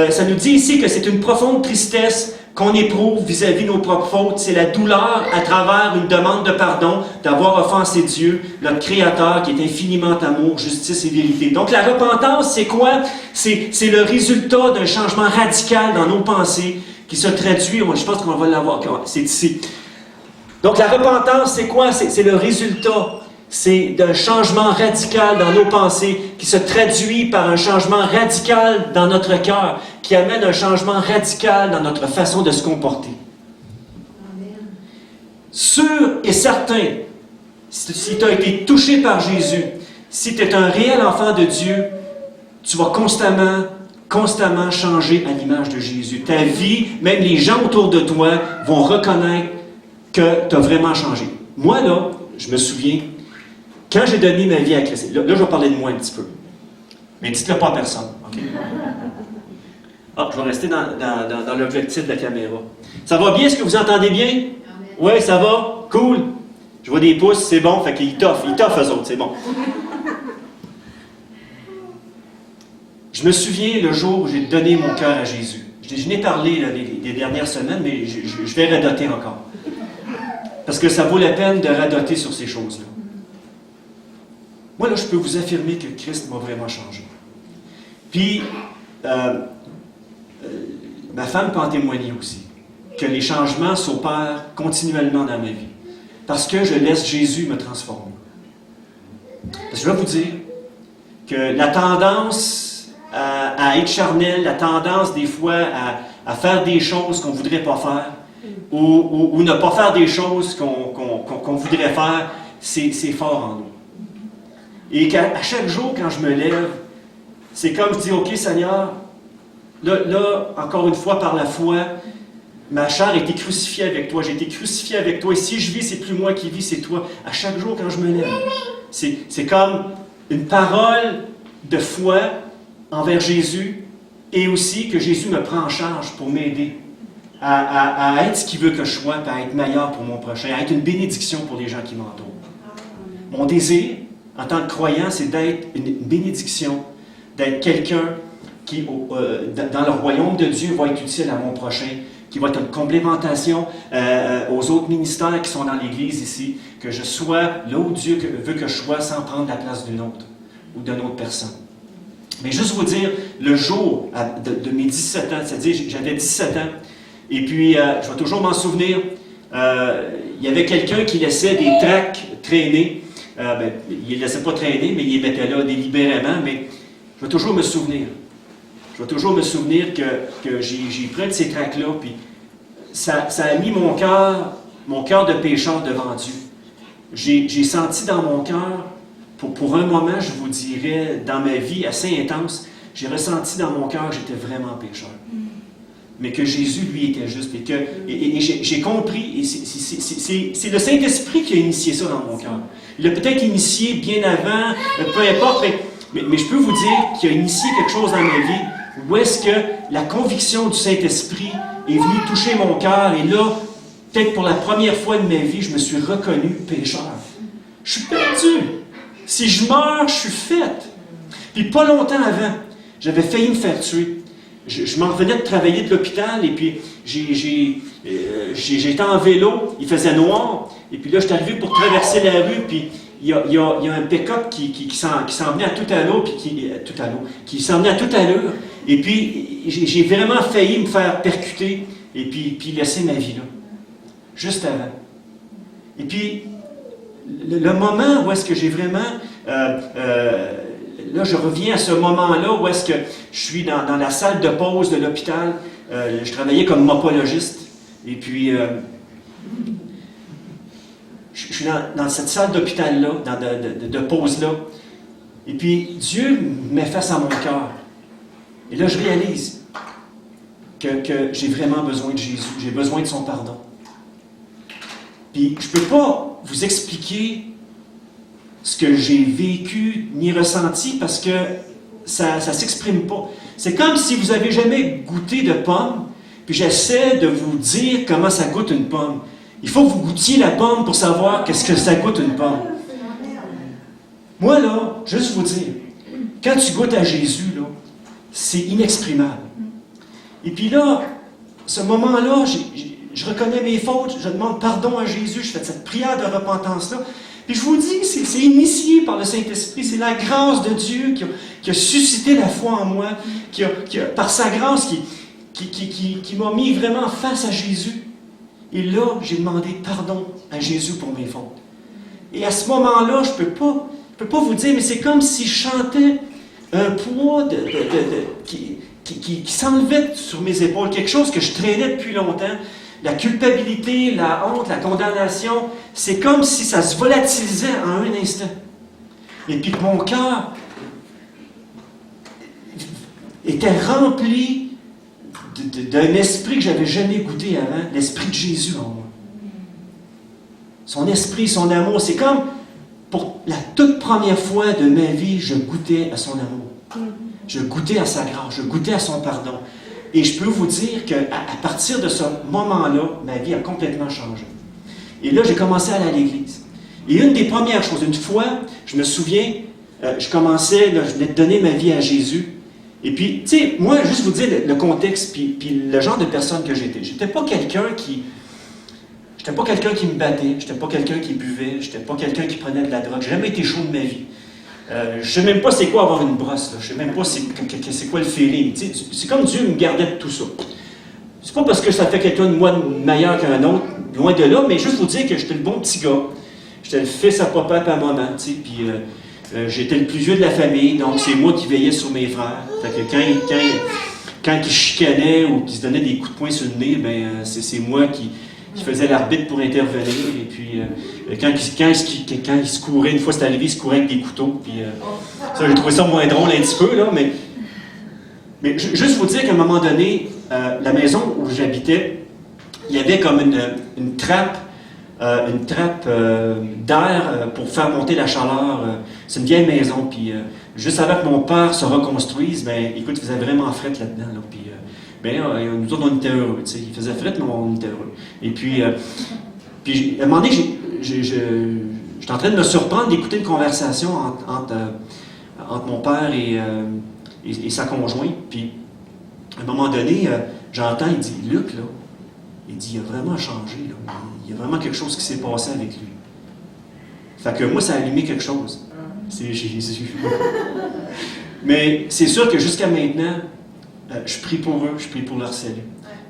ça nous dit ici que c'est une profonde tristesse qu'on éprouve vis-à-vis de nos propres fautes. C'est la douleur à travers une demande de pardon d'avoir offensé Dieu, notre Créateur qui est infiniment amour, justice et vérité. Donc la repentance, c'est quoi? C'est le résultat d'un changement radical dans nos pensées qui se traduit, je pense qu'on va l'avoir, c'est ici. Donc la repentance, c'est quoi? C'est le résultat. C'est d'un changement radical dans nos pensées qui se traduit par un changement radical dans notre cœur, qui amène un changement radical dans notre façon de se comporter. Amen. Sûr et certain, si tu as été touché par Jésus, si tu es un réel enfant de Dieu, tu vas constamment changer à l'image de Jésus. Ta vie, même les gens autour de toi, vont reconnaître que tu as vraiment changé. Moi, là, je me souviens, quand j'ai donné ma vie à Christ, là, je vais parler de moi un petit peu. Mais dites-le pas à personne. Okay? Ah, je vais rester dans l'objectif de la caméra. Ça va bien? Est-ce que vous entendez bien? Oui, ça va? Cool. Je vois des pouces, c'est bon. Fait qu'ils toffent eux autres, c'est bon. Je me souviens le jour où j'ai donné mon cœur à Jésus. Je n'ai parlé là, les dernières semaines, mais je vais radoter encore. Parce que ça vaut la peine de radoter sur ces choses-là. Moi, là, je peux vous affirmer que Christ m'a vraiment changé. Puis, ma femme peut en témoigner aussi, que les changements s'opèrent continuellement dans ma vie. Parce que je laisse Jésus me transformer. Parce que je vais vous dire que la tendance à être charnel, la tendance des fois à faire des choses qu'on ne voudrait pas faire, ou ne pas faire des choses qu'on voudrait faire, c'est fort en nous. Et à chaque jour, quand je me lève, c'est comme je dis, OK, Seigneur, là, encore une fois, par la foi, ma chair a été crucifiée avec toi, j'ai été crucifié avec toi, et si je vis, c'est plus moi qui vis, c'est toi. À chaque jour, quand je me lève, c'est comme une parole de foi envers Jésus, et aussi que Jésus me prend en charge pour m'aider à être ce qu'il veut que je sois, et à être meilleur pour mon prochain, à être une bénédiction pour les gens qui m'entourent. Mon désir, en tant que croyant, c'est d'être une bénédiction, d'être quelqu'un qui, dans le royaume de Dieu, va être utile à mon prochain, qui va être une complémentation aux autres ministères qui sont dans l'Église ici, que je sois là où Dieu veut que je sois sans prendre la place d'une autre ou d'une autre personne. Mais juste vous dire, le jour de mes 17 ans, c'est-à-dire j'avais 17 ans, et puis je vais toujours m'en souvenir, il y avait quelqu'un qui laissait des tracts traîner. Il ne les laissait pas traîner, mais il les mettait là délibérément, mais je vais toujours me souvenir. Je vais toujours me souvenir que j'ai pris de ces tracts-là, puis ça a mis mon cœur de pécheur devant Dieu. J'ai senti dans mon cœur, pour un moment, je vous dirais, dans ma vie assez intense, j'ai ressenti dans mon cœur que j'étais vraiment pécheur. Mais que Jésus, lui, était juste. Et j'ai compris, et c'est le Saint-Esprit qui a initié ça dans mon cœur. Il l'a peut-être initié bien avant, peu importe, mais je peux vous dire qu'il a initié quelque chose dans ma vie où est-ce que la conviction du Saint-Esprit est venue toucher mon cœur, et là, peut-être pour la première fois de ma vie, je me suis reconnu pécheur. Je suis perdu. Si je meurs, je suis fait. Puis pas longtemps avant, j'avais failli me faire tuer. Je m'en revenais de travailler de l'hôpital, et puis j'étais en vélo, il faisait noir, et puis là, j'étais arrivé pour traverser la rue, puis il y a un pick-up qui s'en venait à toute allure, puis qui s'en venait à toute allure, et puis j'ai vraiment failli me faire percuter, et puis laisser ma vie là, juste avant. Et puis, le moment où est-ce que j'ai vraiment... là, je reviens à ce moment-là où est-ce que je suis dans la salle de pause de l'hôpital. Je travaillais comme mopologiste. Et puis, je suis dans cette salle d'hôpital-là, de pause-là. Et puis, Dieu met face à mon cœur. Et là, je réalise que j'ai vraiment besoin de Jésus. J'ai besoin de son pardon. Puis, je ne peux pas vous expliquer ce que j'ai vécu ni ressenti parce que ça ne s'exprime pas. C'est comme si vous n'avez jamais goûté de pomme, puis j'essaie de vous dire comment ça goûte une pomme. Il faut que vous goûtiez la pomme pour savoir qu'est-ce que ça goûte une pomme. Moi, là, juste vous dire, quand tu goûtes à Jésus, là, c'est inexprimable. Et puis là, ce moment-là, je reconnais mes fautes, je demande pardon à Jésus, je fais cette prière de repentance-là. Puis je vous dis, c'est initié par le Saint-Esprit, c'est la grâce de Dieu qui a suscité la foi en moi, par sa grâce, qui m'a mis vraiment face à Jésus. Et là, j'ai demandé pardon à Jésus pour mes fautes. Et à ce moment-là, je ne peux pas vous dire, mais c'est comme si je chantais un poids qui s'enlevait sur mes épaules, quelque chose que je traînais depuis longtemps. La culpabilité, la honte, la condamnation, c'est comme si ça se volatilisait en un instant. Et puis que mon cœur était rempli d'un esprit que je n'avais jamais goûté avant, l'esprit de Jésus en moi. Son esprit, son amour, c'est comme pour la toute première fois de ma vie, je goûtais à son amour. Je goûtais à sa grâce, je goûtais à son pardon. Et je peux vous dire qu'à partir de ce moment-là, ma vie a complètement changé. Et là, j'ai commencé à aller à l'église. Et une des premières choses, une fois, je me souviens, je venais de donner ma vie à Jésus. Et puis, tu sais, moi, juste vous dire le contexte, puis le genre de personne que j'étais. J'étais pas quelqu'un qui me battait, j'étais pas quelqu'un qui buvait, j'étais pas quelqu'un qui prenait de la drogue. J'ai jamais été chaud de ma vie. Je ne sais même pas c'est quoi avoir une brosse. Là. Je ne sais même pas c'est quoi le feeling. C'est comme Dieu me gardait de tout ça. C'est pas parce que ça fait quelqu'un de moi meilleur qu'un autre, loin de là, mais juste vous dire que j'étais le bon petit gars. J'étais le fils à papa et à maman, puis j'étais le plus vieux de la famille, donc c'est moi qui veillais sur mes frères. Fait que quand ils chicanaient ou qu'ils se donnaient des coups de poing sur le nez, c'est moi qui faisait l'arbitre pour intervenir. Et puis, quand il se courait, une fois c'est arrivé, il se courait avec des couteaux. Puis, ça, j'ai trouvé ça moins drôle un petit peu, là, mais juste vous dire qu'à un moment donné, la maison où j'habitais, il y avait comme une trappe d'air pour faire monter la chaleur. C'est une vieille maison, puis juste avant que mon père se reconstruise, écoute, il faisait vraiment fret là-dedans, là, puis nous autres, on était heureux, tu sais. Il faisait fret, mais on était heureux. Et puis à un moment donné, j'étais en train de me surprendre d'écouter une conversation entre mon père et sa conjointe. Puis, à un moment donné, j'entends, il dit, Luc, là, il dit, il a vraiment changé, là. Il y a vraiment quelque chose qui s'est passé avec lui. Fait que moi, ça a allumé quelque chose. C'est Jésus. Mais c'est sûr que jusqu'à maintenant, je prie pour eux, je prie pour leur salut.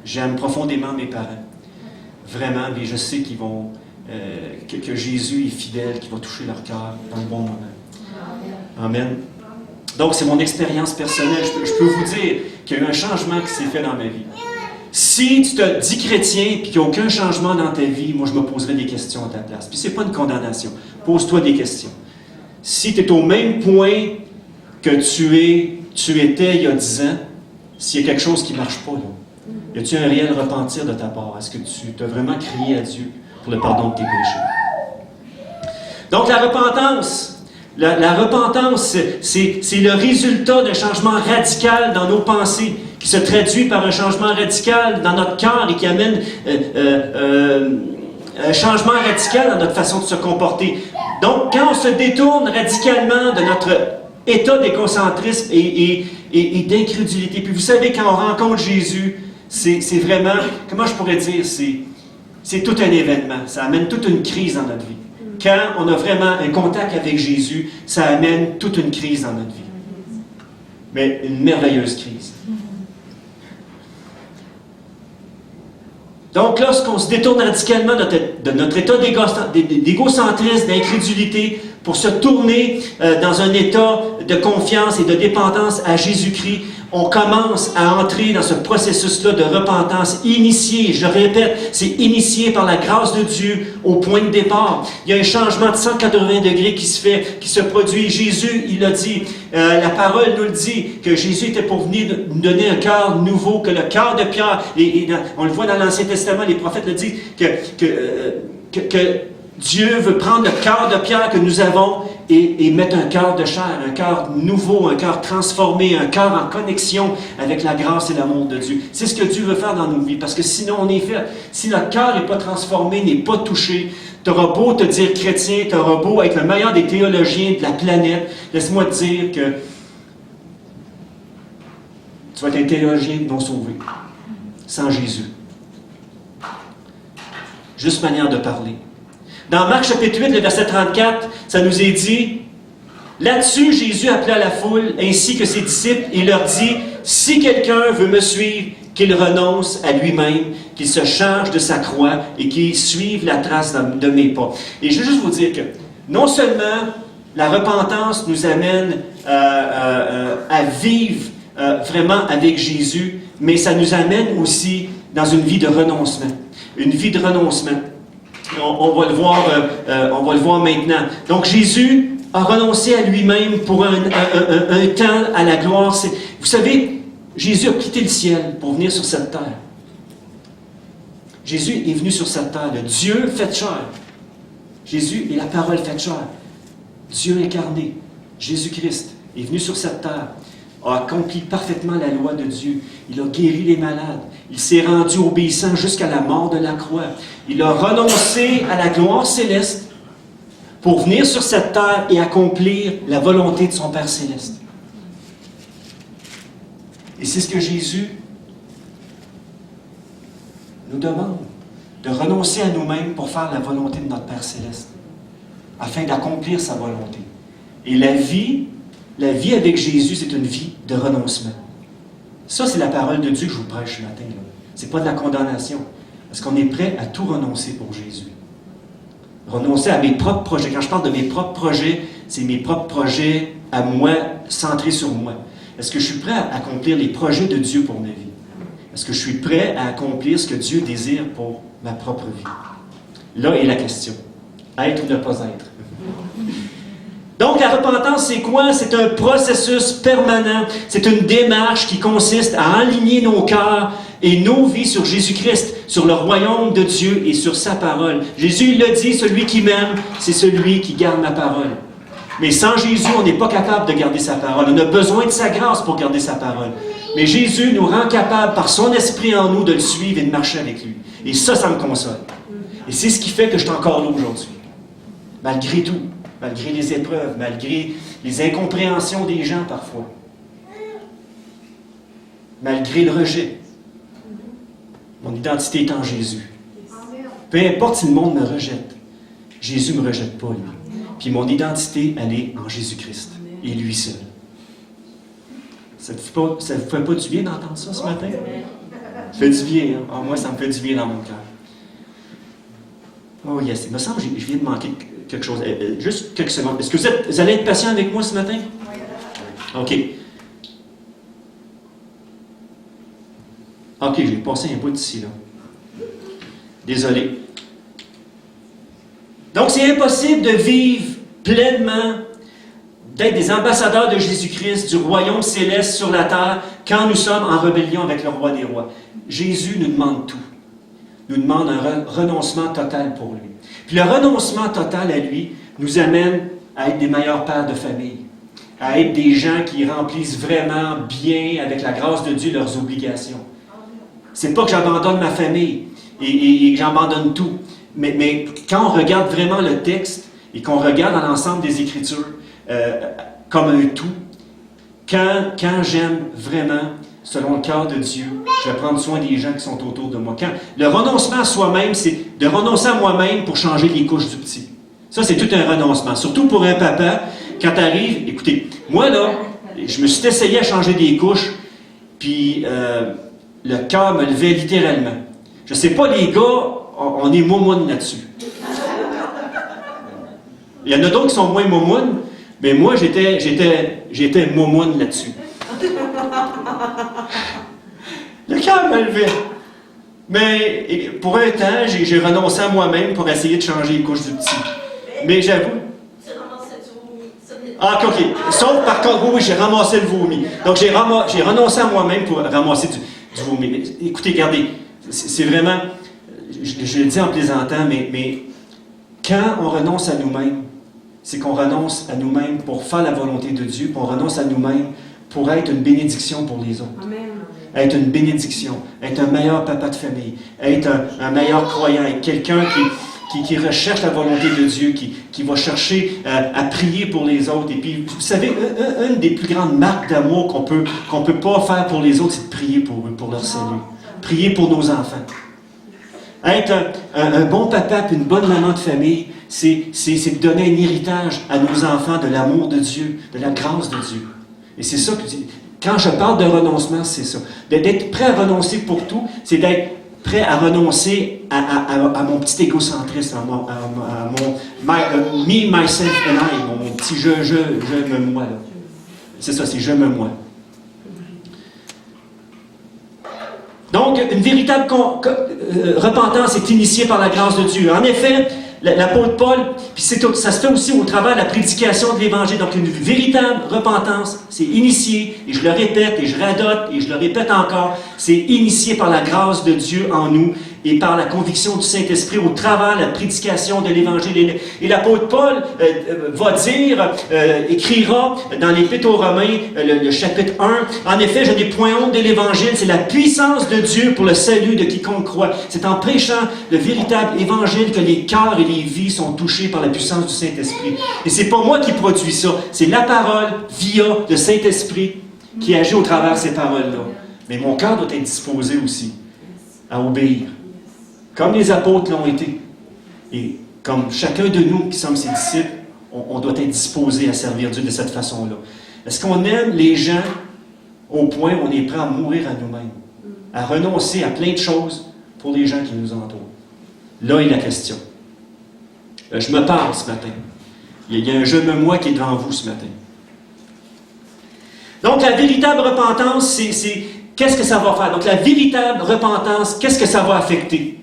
J'aime profondément mes parents. Vraiment, mais je sais qu'ils vont, que Jésus est fidèle, qu'il va toucher leur cœur dans le bon moment. Amen. Donc, c'est mon expérience personnelle. Je peux vous dire qu'il y a eu un changement qui s'est fait dans ma vie. Si tu te dis chrétien et qu'il n'y a aucun changement dans ta vie, moi, je me poserai des questions à ta place. Puis, ce n'est pas une condamnation. Pose-toi des questions. Si tu es au même point que tu étais il y a 10 ans, s'il y a quelque chose qui ne marche pas, là, y a-t-il un réel repentir de ta part? Est-ce que tu as vraiment crié à Dieu pour le pardon de tes péchés? Donc, la repentance... La repentance, c'est le résultat d'un changement radical dans nos pensées, qui se traduit par un changement radical dans notre cœur et qui amène un changement radical dans notre façon de se comporter. Donc, quand on se détourne radicalement de notre état d'écocentrisme et d'incrédulité, puis vous savez, quand on rencontre Jésus, c'est vraiment, comment je pourrais dire, c'est tout un événement, ça amène toute une crise dans notre vie. Quand on a vraiment un contact avec Jésus, ça amène toute une crise dans notre vie. Mais une merveilleuse crise. Donc, lorsqu'on se détourne radicalement de notre état d'égocentrisme, d'incrédulité, pour se tourner dans un état de confiance et de dépendance à Jésus-Christ, on commence à entrer dans ce processus-là de repentance initié. Je répète, c'est initié par la grâce de Dieu au point de départ. Il y a un changement de 180 degrés qui se fait, qui se produit. Jésus, il a dit, la parole nous le dit, que Jésus était pour venir nous donner un cœur nouveau, que le cœur de Pierre, on le voit dans l'Ancien Testament, les prophètes le disent, que Dieu veut prendre le cœur de Pierre que nous avons et mettre un cœur de chair, un cœur nouveau, un cœur transformé, un cœur en connexion avec la grâce et l'amour de Dieu. C'est ce que Dieu veut faire dans nos vies, parce que sinon on est fait. Si notre cœur n'est pas transformé, n'est pas touché, tu auras beau te dire chrétien, tu auras beau être le meilleur des théologiens de la planète, laisse-moi te dire que tu vas être un théologien non sauvé, sans Jésus. Juste manière de parler. Dans Marc chapitre 8, le verset 34, ça nous est dit, là-dessus, Jésus appela la foule ainsi que ses disciples et leur dit, si quelqu'un veut me suivre, qu'il renonce à lui-même, qu'il se charge de sa croix et qu'il suive la trace de mes pas. Et je veux juste vous dire que non seulement la repentance nous amène à vivre vraiment avec Jésus, mais ça nous amène aussi dans une vie de renoncement. Une vie de renoncement. On va le voir maintenant. Donc, Jésus a renoncé à lui-même pour un temps à la gloire. Vous savez, Jésus a quitté le ciel pour venir sur cette terre. Jésus est venu sur cette terre. Le Dieu fait chair. Jésus est la parole faite chair. Dieu incarné. Jésus-Christ est venu sur cette terre, a accompli parfaitement la loi de Dieu. Il a guéri les malades. Il s'est rendu obéissant jusqu'à la mort de la croix. Il a renoncé à la gloire céleste pour venir sur cette terre et accomplir la volonté de son Père céleste. Et c'est ce que Jésus nous demande, de renoncer à nous-mêmes pour faire la volonté de notre Père céleste, afin d'accomplir sa volonté. Et la vie avec Jésus, c'est une vie de renoncement. Ça, c'est la parole de Dieu que je vous prêche ce matin. Ce n'est pas de la condamnation. Parce qu'on est prêt à tout renoncer pour Jésus. Renoncer à mes propres projets. Quand je parle de mes propres projets, c'est mes propres projets à moi, centrés sur moi. Est-ce que je suis prêt à accomplir les projets de Dieu pour ma vie? Est-ce que je suis prêt à accomplir ce que Dieu désire pour ma propre vie? Là est la question. Être ou ne pas être. Donc, la repentance, c'est quoi? C'est un processus permanent. C'est une démarche qui consiste à aligner nos cœurs et nos vies sur Jésus-Christ, sur le royaume de Dieu et sur sa parole. Jésus, il l'a dit, celui qui m'aime, c'est celui qui garde ma parole. Mais sans Jésus, on n'est pas capable de garder sa parole. On a besoin de sa grâce pour garder sa parole. Mais Jésus nous rend capable, par son esprit en nous, de le suivre et de marcher avec lui. Et ça me console. Et c'est ce qui fait que je suis encore là aujourd'hui. Malgré tout. Malgré les épreuves, malgré les incompréhensions des gens parfois. Malgré le rejet. Mon identité est en Jésus. Peu importe si le monde me rejette, Jésus ne me rejette pas, lui. Puis mon identité, elle est en Jésus-Christ. Et lui seul. Ça ne vous fait pas du bien d'entendre ça ce matin? Ça fait du bien, hein? Ah, moi, ça me fait du bien dans mon cœur. Oh yes, il me semble que je viens de manquer quelque chose. Juste quelques secondes. Est-ce que vous allez être patient avec moi ce matin? Oui. OK. OK, j'ai passé un bout d'ici, là. Désolé. Donc, c'est impossible de vivre pleinement, d'être des ambassadeurs de Jésus-Christ, du royaume céleste sur la terre, quand nous sommes en rébellion avec le roi des rois. Jésus nous demande tout. Nous demande un renoncement total pour lui. Puis le renoncement total à lui nous amène à être des meilleurs pères de famille, à être des gens qui remplissent vraiment bien, avec la grâce de Dieu, leurs obligations. C'est pas que j'abandonne ma famille et que j'abandonne tout. Mais quand on regarde vraiment le texte et qu'on regarde dans l'ensemble des Écritures comme un tout, quand j'aime vraiment, selon le cœur de Dieu, je vais prendre soin des gens qui sont autour de moi. Le renoncement à soi-même, c'est de renoncer à moi-même pour changer les couches du petit. Ça, c'est tout un renoncement. Surtout pour un papa, quand tu arrives, écoutez, moi là, je me suis essayé à changer des couches, puis le cœur me levait littéralement. Je ne sais pas, les gars, on est moumounes là-dessus. Il y en a d'autres qui sont moins moumounes, mais moi, j'étais moumoune là-dessus. Le cœur me levait. Mais pour un temps, j'ai renoncé à moi-même pour essayer de changer les couches du petit. Mais j'avoue... Tu ramassais du vomi. Ah, OK. Sauf, par contre, oui, j'ai ramassé le vomi. Donc, j'ai renoncé à moi-même pour ramasser du vomi. Mais, écoutez, regardez, c'est vraiment... Je le dis en plaisantant, mais quand on renonce à nous-mêmes, c'est qu'on renonce à nous-mêmes pour faire la volonté de Dieu, puis on renonce à nous-mêmes pour être une bénédiction pour les autres. Amen. Être une bénédiction, être un meilleur papa de famille, être un meilleur croyant, être quelqu'un qui recherche la volonté de Dieu, qui va chercher à prier pour les autres. Et puis, vous savez, une des plus grandes marques d'amour qu'on peut pas faire pour les autres, c'est de prier pour eux, pour leur salut. Prier pour nos enfants. Être un bon papa et une bonne maman de famille, c'est de donner un héritage à nos enfants de l'amour de Dieu, de la grâce de Dieu. Et c'est ça que, quand je parle de renoncement, c'est ça. D'être prêt à renoncer pour tout, c'est d'être prêt à renoncer à mon petit égocentrisme, à mon me, myself and I, mon petit je me moi. Là. C'est ça, c'est je me moi. Donc, une véritable repentance est initiée par la grâce de Dieu. En effet, l'apôtre Paul, puis ça se fait aussi au travers de la prédication de l'Évangile. Donc, une véritable repentance, c'est initié, et je le répète, et je radote, et je le répète encore, c'est initié par la grâce de Dieu en nous, et par la conviction du Saint-Esprit au travers de la prédication de l'Évangile. Et l'apôtre Paul va dire, écrira dans l'Épître aux Romains, le chapitre 1, « En effet, je n'ai point honte de l'Évangile, c'est la puissance de Dieu pour le salut de quiconque croit. C'est en prêchant le véritable Évangile que les cœurs et les vies sont touchés par la puissance du Saint-Esprit. » Et c'est pas moi qui produis ça, c'est la parole via le Saint-Esprit qui agit au travers de ces paroles-là. Mais mon cœur doit être disposé aussi à obéir. Comme les apôtres l'ont été. Et comme chacun de nous qui sommes ses disciples, on doit être disposé à servir Dieu de cette façon-là. Est-ce qu'on aime les gens au point où on est prêt à mourir à nous-mêmes? À renoncer à plein de choses pour les gens qui nous entourent? Là est la question. Je me parle ce matin. Il y a un je me moi qui est devant vous ce matin. Donc la véritable repentance, c'est qu'est-ce que ça va faire? Donc la véritable repentance, qu'est-ce que ça va affecter?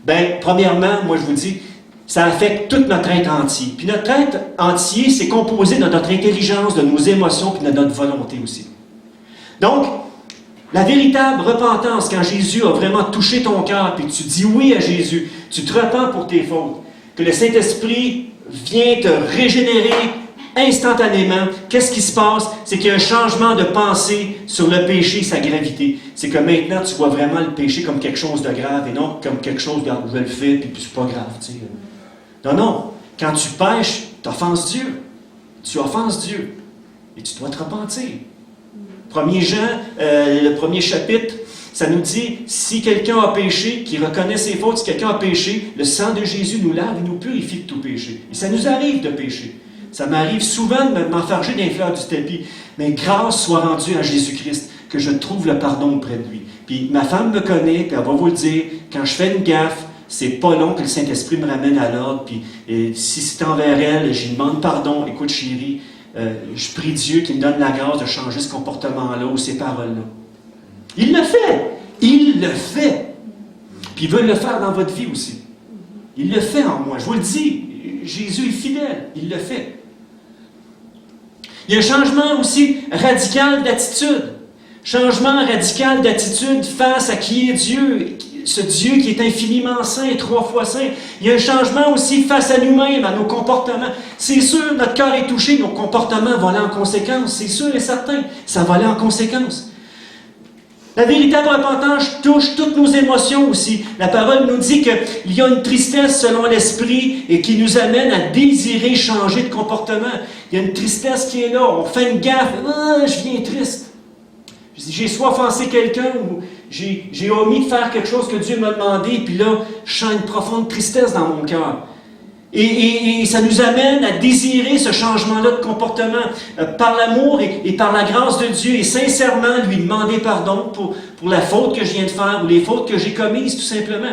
Bien, premièrement, moi je vous dis, ça affecte tout notre être entier. Puis notre être entier, c'est composé de notre intelligence, de nos émotions, puis de notre volonté aussi. Donc, la véritable repentance, quand Jésus a vraiment touché ton cœur, puis tu dis oui à Jésus, tu te repens pour tes fautes, que le Saint-Esprit vient te régénérer instantanément, qu'est-ce qui se passe? C'est qu'il y a un changement de pensée sur le péché et sa gravité. C'est que maintenant, tu vois vraiment le péché comme quelque chose de grave et non comme quelque chose de « je le fais, puis c'est pas grave ». Tu sais. Non. Quand tu pêches, tu offenses Dieu. Tu offenses Dieu. Et tu dois te repentir. 1 Jean, le premier chapitre, ça nous dit, si quelqu'un a péché, qu'il reconnaît ses fautes, si quelqu'un a péché, le sang de Jésus nous lave et nous purifie de tout péché. Et ça nous arrive de pécher. Ça m'arrive souvent de m'enfarger dans les fleurs du tapis. Mais grâce soit rendue à Jésus-Christ, que je trouve le pardon auprès de lui. Puis ma femme me connaît, puis elle va vous le dire, quand je fais une gaffe, c'est pas long que le Saint-Esprit me ramène à l'ordre. Puis si c'est envers elle, je lui demande pardon. Écoute, chérie, je prie Dieu qu'il me donne la grâce de changer ce comportement-là ou ces paroles-là. Il le fait! Il le fait! Puis il veut le faire dans votre vie aussi. Il le fait en moi. Je vous le dis, Jésus est fidèle. Il le fait. Il y a un changement aussi radical d'attitude. Changement radical d'attitude face à qui est Dieu. Ce Dieu qui est infiniment saint et 3 fois saint. Il y a un changement aussi face à nous-mêmes, à nos comportements. C'est sûr, notre cœur est touché, nos comportements vont aller en conséquence. C'est sûr et certain, ça va aller en conséquence. La véritable repentance touche toutes nos émotions aussi. La parole nous dit qu'il y a une tristesse selon l'esprit et qui nous amène à désirer changer de comportement. Il y a une tristesse qui est là. On fait une gaffe. Ah, je viens triste. J'ai soit offensé quelqu'un ou j'ai omis de faire quelque chose que Dieu m'a demandé, puis là, je sens une profonde tristesse dans mon cœur. Et ça nous amène à désirer ce changement-là de comportement par l'amour et par la grâce de Dieu et sincèrement lui demander pardon pour la faute que je viens de faire ou les fautes que j'ai commises, tout simplement.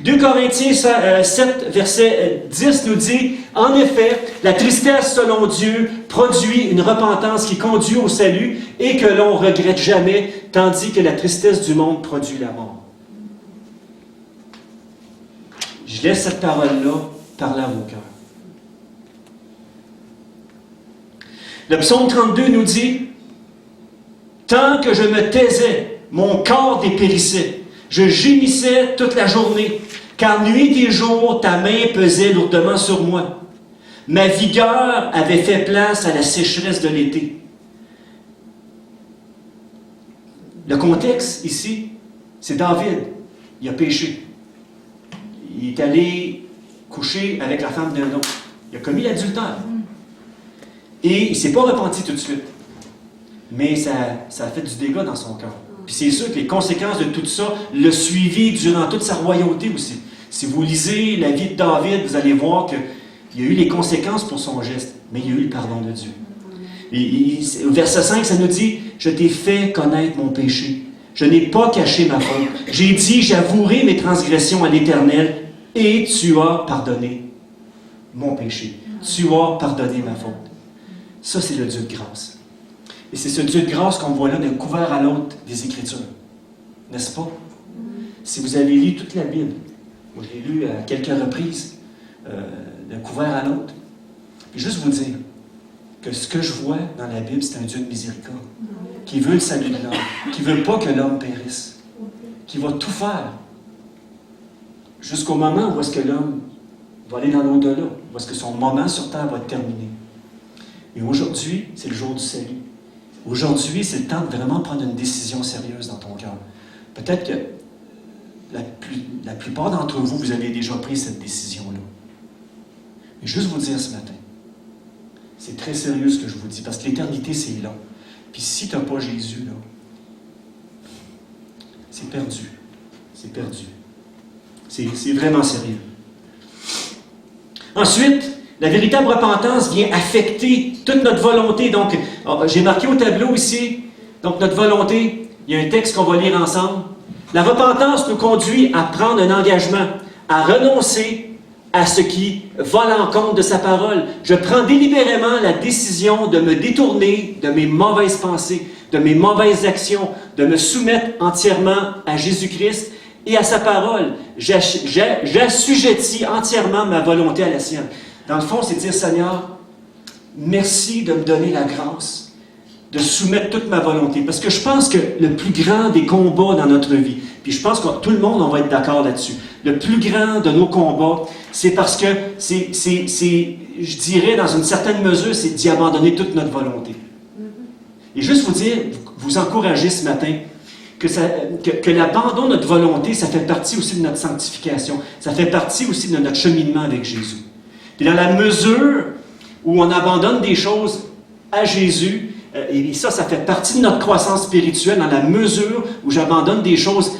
2 Corinthiens 7, verset 10 nous dit, « En effet, la tristesse selon Dieu produit une repentance qui conduit au salut et que l'on ne regrette jamais, tandis que la tristesse du monde produit la mort. » Je laisse cette parole-là parler à vos cœurs. Le psaume 32 nous dit, « Tant que je me taisais, mon corps dépérissait. Je gémissais toute la journée, car nuit et jour, ta main pesait lourdement sur moi. Ma vigueur avait fait place à la sécheresse de l'été. » Le contexte ici, c'est David. Il a péché. Il est allé couché avec la femme d'un autre. Il a commis l'adultère. Et il ne s'est pas repenti tout de suite. Mais ça a fait du dégât dans son cœur. Puis c'est sûr que les conséquences de tout ça le suivi durant toute sa royauté aussi. Si vous lisez la vie de David, vous allez voir qu'il y a eu les conséquences pour son geste, mais il y a eu le pardon de Dieu. Au verset 5, ça nous dit, « Je t'ai fait connaître mon péché. Je n'ai pas caché ma faute. J'ai dit, j'avouerai mes transgressions à l'Éternel. Et tu as pardonné mon péché. Tu as pardonné ma faute. » Ça, c'est le Dieu de grâce. Et c'est ce Dieu de grâce qu'on voit là d'un couvert à l'autre des Écritures. N'est-ce pas? Si vous avez lu toute la Bible, moi je l'ai lu à quelques reprises, d'un couvert à l'autre, puis juste vous dire que ce que je vois dans la Bible, c'est un Dieu de miséricorde, qui veut le salut de l'homme, qui ne veut pas que l'homme périsse, qui va tout faire jusqu'au moment où est-ce que l'homme va aller dans l'au-delà, où est-ce que son moment sur terre va être terminé. Et aujourd'hui, c'est le jour du salut. Aujourd'hui, c'est le temps de vraiment prendre une décision sérieuse dans ton cœur. Peut-être que la plupart d'entre vous, vous avez déjà pris cette décision-là. Mais juste vous dire ce matin, c'est très sérieux ce que je vous dis, parce que l'éternité, c'est long. Puis si tu n'as pas Jésus, là, c'est perdu. C'est perdu. C'est vraiment sérieux. Ensuite, la véritable repentance vient affecter toute notre volonté. Donc, j'ai marqué au tableau ici, donc notre volonté, il y a un texte qu'on va lire ensemble. La repentance nous conduit à prendre un engagement, à renoncer à ce qui va à l'encontre de sa parole. Je prends délibérément la décision de me détourner de mes mauvaises pensées, de mes mauvaises actions, de me soumettre entièrement à Jésus-Christ et à sa parole. J'assujettis entièrement ma volonté à la sienne. Dans le fond, c'est dire, Seigneur, merci de me donner la grâce de soumettre toute ma volonté. Parce que je pense que le plus grand des combats dans notre vie, puis je pense que tout le monde, on va être d'accord là-dessus, le plus grand de nos combats, c'est parce que je dirais, dans une certaine mesure, c'est d'y abandonner toute notre volonté. Et juste vous dire, vous encourager ce matin, que l'abandon de notre volonté, ça fait partie aussi de notre sanctification. Ça fait partie aussi de notre cheminement avec Jésus. Et dans la mesure où on abandonne des choses à Jésus, et ça fait partie de notre croissance spirituelle, dans la mesure où j'abandonne des choses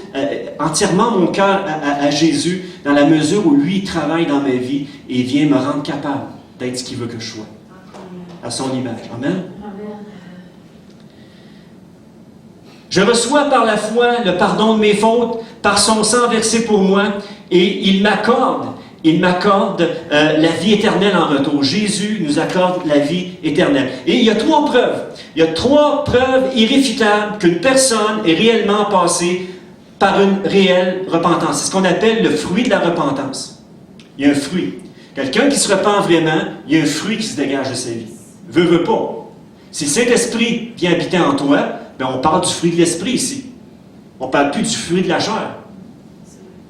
entièrement mon cœur à Jésus, dans la mesure où lui travaille dans ma vie et vient me rendre capable d'être ce qu'il veut que je sois. à son image. Amen. Je reçois par la foi le pardon de mes fautes, par son sang versé pour moi, et il m'accorde la vie éternelle en retour. Jésus nous accorde la vie éternelle. Et il y a 3 preuves. Il y a 3 preuves irréfutables qu'une personne est réellement passée par une réelle repentance. C'est ce qu'on appelle le fruit de la repentance. Il y a un fruit. Quelqu'un qui se repent vraiment, il y a un fruit qui se dégage de sa vie. Veut pas. Si le Saint-Esprit vient habiter en toi, bien, on parle du fruit de l'Esprit ici. On ne parle plus du fruit de la chair,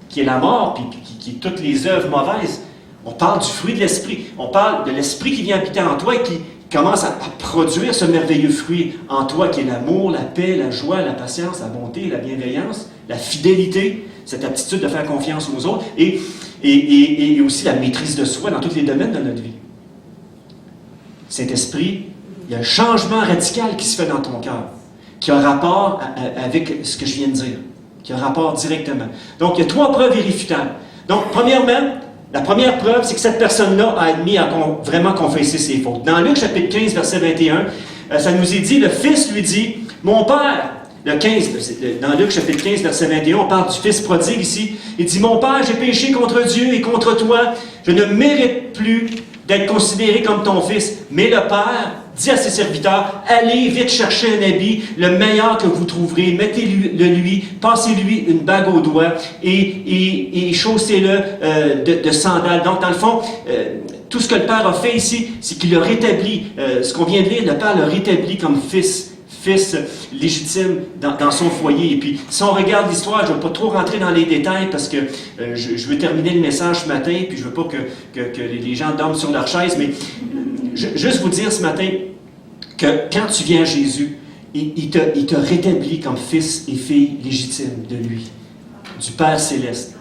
qui est la mort, puis qui est toutes les œuvres mauvaises. On parle du fruit de l'Esprit. On parle de l'Esprit qui vient habiter en toi et qui commence à produire ce merveilleux fruit en toi, qui est l'amour, la paix, la joie, la patience, la bonté, la bienveillance, la fidélité, cette aptitude de faire confiance aux autres, et aussi la maîtrise de soi dans tous les domaines de notre vie. Saint-Esprit, il y a un changement radical qui se fait dans ton cœur, qui a rapport avec ce que je viens de dire, qui a rapport directement. Donc, il y a 3 preuves irréfutables. Donc, premièrement, la première preuve, c'est que cette personne-là a admis à vraiment confesser ses fautes. Dans Luc chapitre 15, verset 21, ça nous est dit, le Fils lui dit, « Mon Père », le 15, dans Luc chapitre 15, verset 21, on parle du Fils prodigue ici, il dit, « Mon Père, j'ai péché contre Dieu et contre toi, je ne mérite plus d'être considéré comme ton fils. » Mais le Père dit à ses serviteurs, « Allez vite chercher un habit, le meilleur que vous trouverez, mettez-le lui, passez-lui une bague au doigt et chaussez-le de sandales. » Donc, dans le fond, tout ce que le Père a fait ici, c'est qu'il a rétabli, ce qu'on vient de lire, le Père l'a rétabli comme fils légitime dans son foyer. Et puis, si on regarde l'histoire, je ne vais pas trop rentrer dans les détails parce que je veux terminer le message ce matin, puis je ne veux pas que les gens dorment sur leur chaise, mais juste vous dire ce matin que quand tu viens à Jésus, il te rétablit comme fils et fille légitime de lui, du Père Céleste.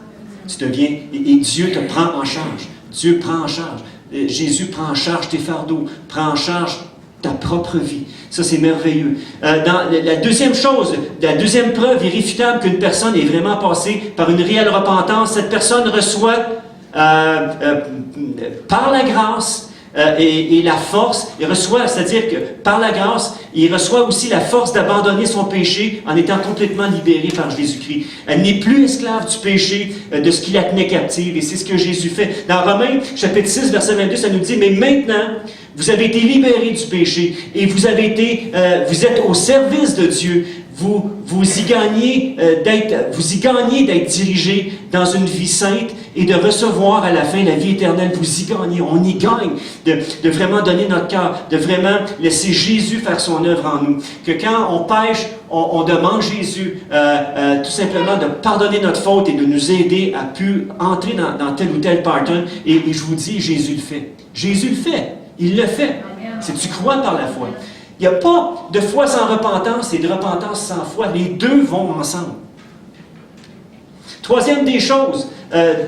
Tu deviens, et Dieu te prend en charge. Dieu prend en charge. Jésus prend en charge tes fardeaux, prend en charge ta propre vie. Ça, c'est merveilleux. Dans la deuxième chose, la deuxième preuve irréfutable qu'une personne est vraiment passée par une réelle repentance, cette personne reçoit par la grâce et la force, il reçoit, c'est-à-dire que par la grâce, il reçoit aussi la force d'abandonner son péché en étant complètement libéré par Jésus-Christ. Elle n'est plus esclave du péché, de ce qui la tenait captive, et c'est ce que Jésus fait. Dans Romains, chapitre 6, verset 22, ça nous dit, « Mais maintenant, vous avez été libérés du péché et vous êtes au service de Dieu. Vous y gagnez d'être dirigé dans une vie sainte et de recevoir à la fin la vie éternelle. Vous y gagnez, on y gagne de vraiment donner notre cœur, de vraiment laisser Jésus faire son œuvre en nous. Que quand on pêche, on demande Jésus tout simplement de pardonner notre faute et de nous aider à pu entrer dans tel ou tel pardon. Et je vous dis, Jésus le fait. Jésus le fait. Il le fait. C'est tu crois par la foi. Il n'y a pas de foi sans repentance et de repentance sans foi. Les deux vont ensemble. Troisième des choses,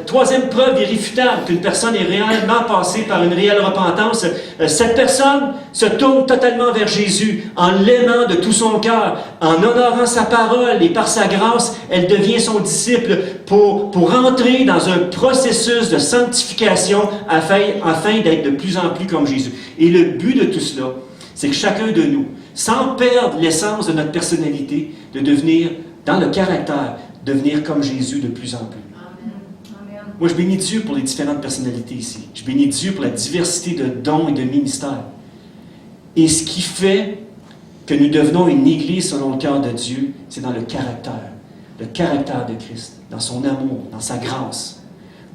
troisième preuve irréfutable qu'une personne est réellement passée par une réelle repentance, cette personne se tourne totalement vers Jésus en l'aimant de tout son cœur, en honorant sa parole et par sa grâce, elle devient son disciple pour entrer dans un processus de sanctification afin d'être de plus en plus comme Jésus. Et le but de tout cela, c'est que chacun de nous, sans perdre l'essence de notre personnalité, de devenir dans le caractère, devenir comme Jésus de plus en plus. Amen. Moi, je bénis Dieu pour les différentes personnalités ici. Je bénis Dieu pour la diversité de dons et de ministères. Et ce qui fait que nous devenons une Église selon le cœur de Dieu, c'est dans le caractère de Christ, dans son amour, dans sa grâce,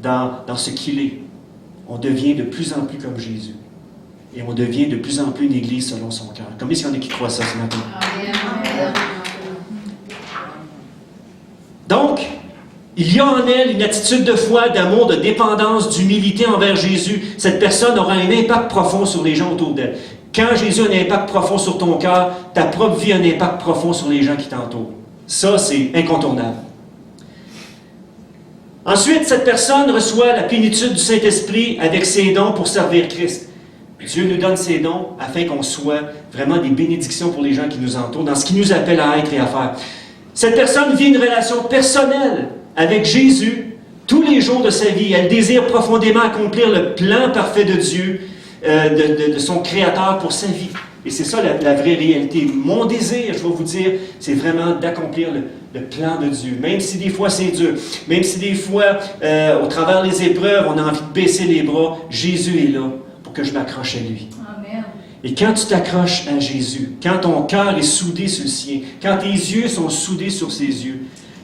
dans ce qu'il est. On devient de plus en plus comme Jésus. Et on devient de plus en plus une Église selon son cœur. Combien est-ce qu'il y en a qui croient ça ce matin? Amen. Donc, il y a en elle une attitude de foi, d'amour, de dépendance, d'humilité envers Jésus. Cette personne aura un impact profond sur les gens autour d'elle. Quand Jésus a un impact profond sur ton cœur, ta propre vie a un impact profond sur les gens qui t'entourent. Ça, c'est incontournable. Ensuite, cette personne reçoit la plénitude du Saint-Esprit avec ses dons pour servir Christ. Dieu nous donne ses dons afin qu'on soit vraiment des bénédictions pour les gens qui nous entourent, dans ce qui nous appelle à être et à faire. Cette personne vit une relation personnelle avec Jésus tous les jours de sa vie. Elle désire profondément accomplir le plan parfait de Dieu de son Créateur pour sa vie. Et c'est ça la vraie réalité. Mon désir, je vais vous dire, c'est vraiment d'accomplir le plan de Dieu. Même si des fois c'est dur, même si des fois, au travers des épreuves, on a envie de baisser les bras, Jésus est là pour que je m'accroche à lui. Amen. Et quand tu t'accroches à Jésus, quand ton cœur est soudé sur le sien, quand tes yeux sont soudés sur ses yeux,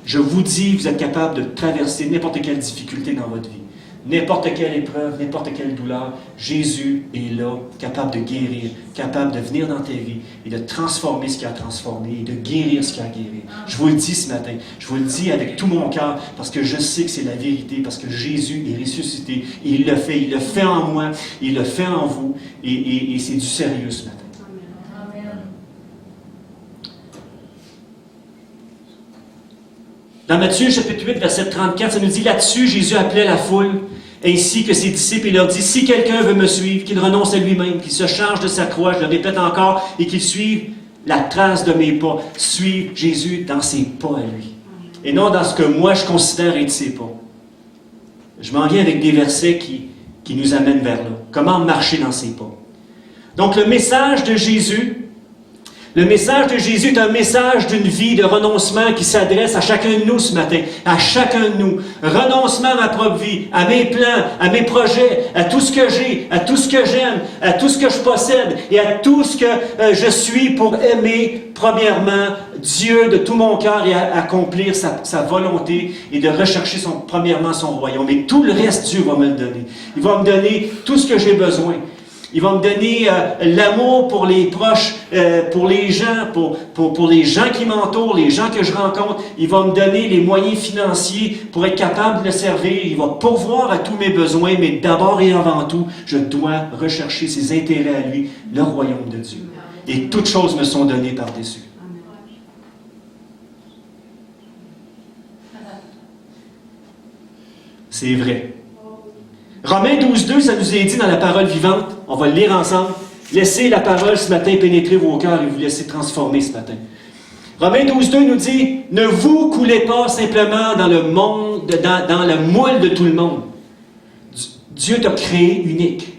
je vous dis, vous êtes capable de traverser n'importe quelle difficulté dans votre vie. N'importe quelle épreuve, n'importe quelle douleur, Jésus est là, capable de guérir, capable de venir dans tes vies et de transformer ce qu'il a transformé et de guérir ce qu'il a guéri. Je vous le dis ce matin, je vous le dis avec tout mon cœur parce que je sais que c'est la vérité, parce que Jésus est ressuscité et il le fait en moi, il le fait en vous et c'est du sérieux ce matin. Amen. Dans Matthieu chapitre 8, verset 34, ça nous dit là-dessus, Jésus appelait la foule ainsi que ses disciples et leur dit, si quelqu'un veut me suivre, qu'il renonce à lui-même, qu'il se charge de sa croix, je le répète encore, et qu'il suive la trace de mes pas. Suive Jésus dans ses pas à lui. Et non dans ce que moi je considère être ses pas. Je m'en viens avec des versets qui nous amènent vers là. Comment marcher dans ses pas. Donc le message de Jésus est un message d'une vie de renoncement qui s'adresse à chacun de nous ce matin, à chacun de nous. Renoncement à ma propre vie, à mes plans, à mes projets, à tout ce que j'ai, à tout ce que j'aime, à tout ce que je possède et à tout ce que je suis pour aimer, premièrement, Dieu de tout mon cœur et à accomplir sa volonté et de rechercher premièrement son royaume. Et tout le reste, Dieu va me le donner. Il va me donner tout ce que j'ai besoin. Il va me donner l'amour pour les proches, pour les gens, pour les gens qui m'entourent, les gens que je rencontre. Il va me donner les moyens financiers pour être capable de le servir. Il va pourvoir à tous mes besoins, mais d'abord et avant tout, je dois rechercher ses intérêts à lui, le royaume de Dieu. Et toutes choses me sont données par-dessus. C'est vrai. Romains 12, 2, ça nous est dit dans la parole vivante. On va le lire ensemble. Laissez la parole ce matin pénétrer vos cœurs et vous laisser transformer ce matin. Romains 12, 2 nous dit, ne vous coulez pas simplement dans le monde, dans le moule de tout le monde. Dieu t'a créé unique.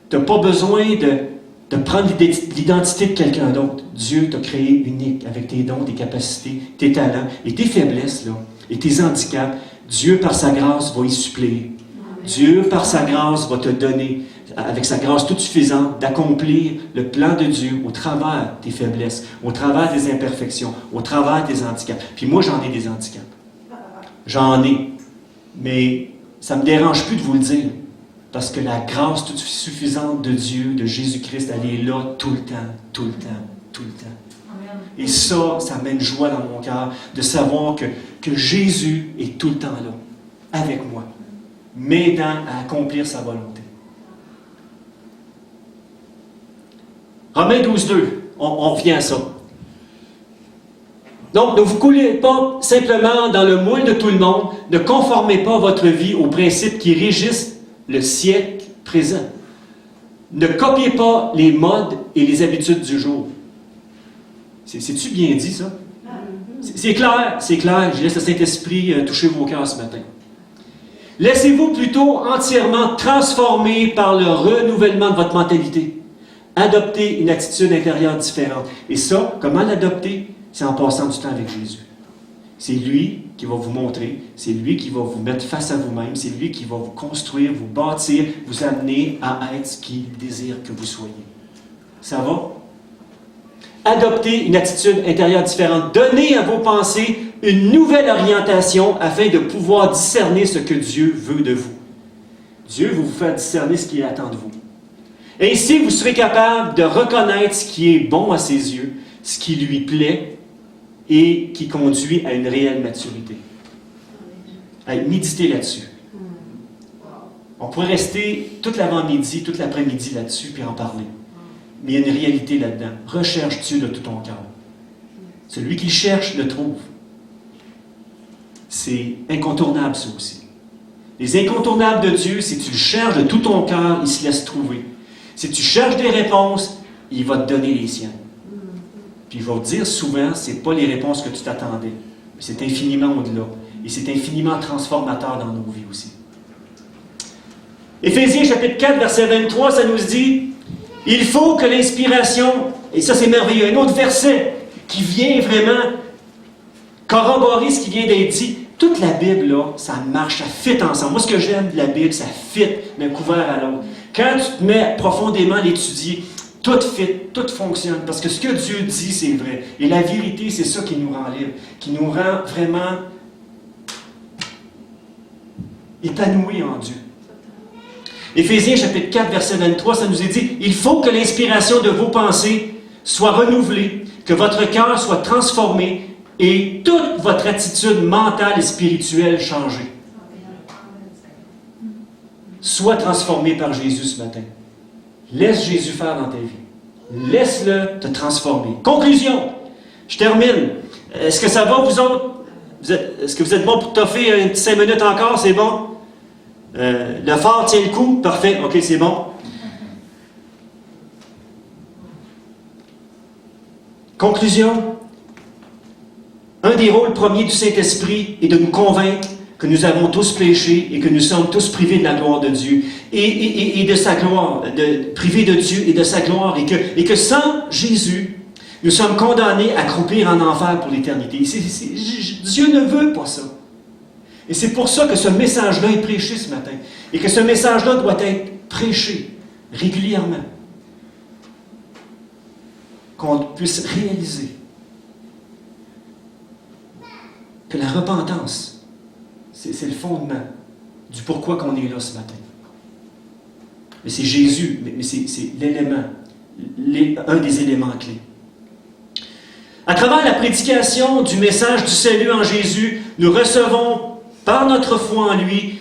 Tu n'as pas besoin de prendre l'identité de quelqu'un d'autre. Dieu t'a créé unique avec tes dons, tes capacités, tes talents et tes faiblesses là, et tes handicaps. Dieu, par sa grâce, va y suppléer. Dieu, par sa grâce, va te donner, avec sa grâce toute suffisante, d'accomplir le plan de Dieu au travers des faiblesses, au travers des imperfections, au travers des handicaps. Puis moi, j'en ai des handicaps. J'en ai. Mais ça ne me dérange plus de vous le dire. Parce que la grâce toute suffisante de Dieu, de Jésus-Christ, elle est là tout le temps, tout le temps, tout le temps. Et ça mène joie dans mon cœur de savoir que Jésus est tout le temps là, avec moi, m'aidant à accomplir sa volonté. Romains 12, 2, on revient à ça. Donc, ne vous coulez pas simplement dans le moule de tout le monde, ne conformez pas votre vie aux principes qui régissent le siècle présent. Ne copiez pas les modes et les habitudes du jour. C'est-tu bien dit, ça? C'est clair, c'est clair. Je laisse le Saint-Esprit toucher vos cœurs ce matin. Laissez-vous plutôt entièrement transformer par le renouvellement de votre mentalité. Adoptez une attitude intérieure différente. Et ça, comment l'adopter? C'est en passant du temps avec Jésus. C'est lui qui va vous montrer, c'est lui qui va vous mettre face à vous-même, c'est lui qui va vous construire, vous bâtir, vous amener à être ce qu'il désire que vous soyez. Ça va? Adoptez une attitude intérieure différente. Donnez à vos pensées une nouvelle orientation afin de pouvoir discerner ce que Dieu veut de vous. Dieu va vous faire discerner ce qu'il attend de vous. Et ici, vous serez capable de reconnaître ce qui est bon à ses yeux, ce qui lui plaît et qui conduit à une réelle maturité. Allez, méditez là-dessus. On pourrait rester toute l'avant-midi, toute l'après-midi là-dessus, puis en parler. Mais il y a une réalité là-dedans. Recherche Dieu de tout ton cœur. Celui qui cherche, le trouve. C'est incontournable, ça aussi. Les incontournables de Dieu, si tu le cherches de tout ton cœur, il se laisse trouver. Si tu cherches des réponses, il va te donner les siennes. Puis il va te dire souvent, ce n'est pas les réponses que tu t'attendais. C'est infiniment au-delà. Et c'est infiniment transformateur dans nos vies aussi. Éphésiens chapitre 4, verset 23, ça nous dit, il faut que l'inspiration, et ça c'est merveilleux, un autre verset qui vient vraiment corroborer ce qui vient d'être dit. Toute la Bible, là, ça marche, ça fit ensemble. Moi, ce que j'aime de la Bible, ça fit d'un couvert à l'autre. Quand tu te mets profondément à l'étudier, tout fit, tout fonctionne. Parce que ce que Dieu dit, c'est vrai. Et la vérité, c'est ça qui nous rend libres, qui nous rend vraiment épanouis en Dieu. Éphésiens chapitre 4, verset 23, ça nous est dit, il faut que l'inspiration de vos pensées soit renouvelée, que votre cœur soit transformé, et toute votre attitude mentale et spirituelle changée. Sois transformé par Jésus ce matin. Laisse Jésus faire dans ta vie. Laisse-le te transformer. Conclusion. Je termine. Est-ce que ça va, vous autres? Est-ce que vous êtes bon pour toffer une petite 5 minutes encore? C'est bon? Le phare tient le coup? Parfait. OK, c'est bon. Conclusion. Un des rôles premiers du Saint-Esprit est de nous convaincre que nous avons tous péché et que nous sommes tous privés de la gloire de Dieu et de sa gloire, privés de Dieu et de sa gloire, et que sans Jésus, nous sommes condamnés à croupir en enfer pour l'éternité. Dieu ne veut pas ça. Et c'est pour ça que ce message-là est prêché ce matin et que ce message-là doit être prêché régulièrement. Qu'on puisse réaliser que la repentance, c'est le fondement du pourquoi qu'on est là ce matin. Mais c'est Jésus, mais c'est l'élément, un des éléments clés. À travers la prédication du message du salut en Jésus, nous recevons, par notre foi en lui,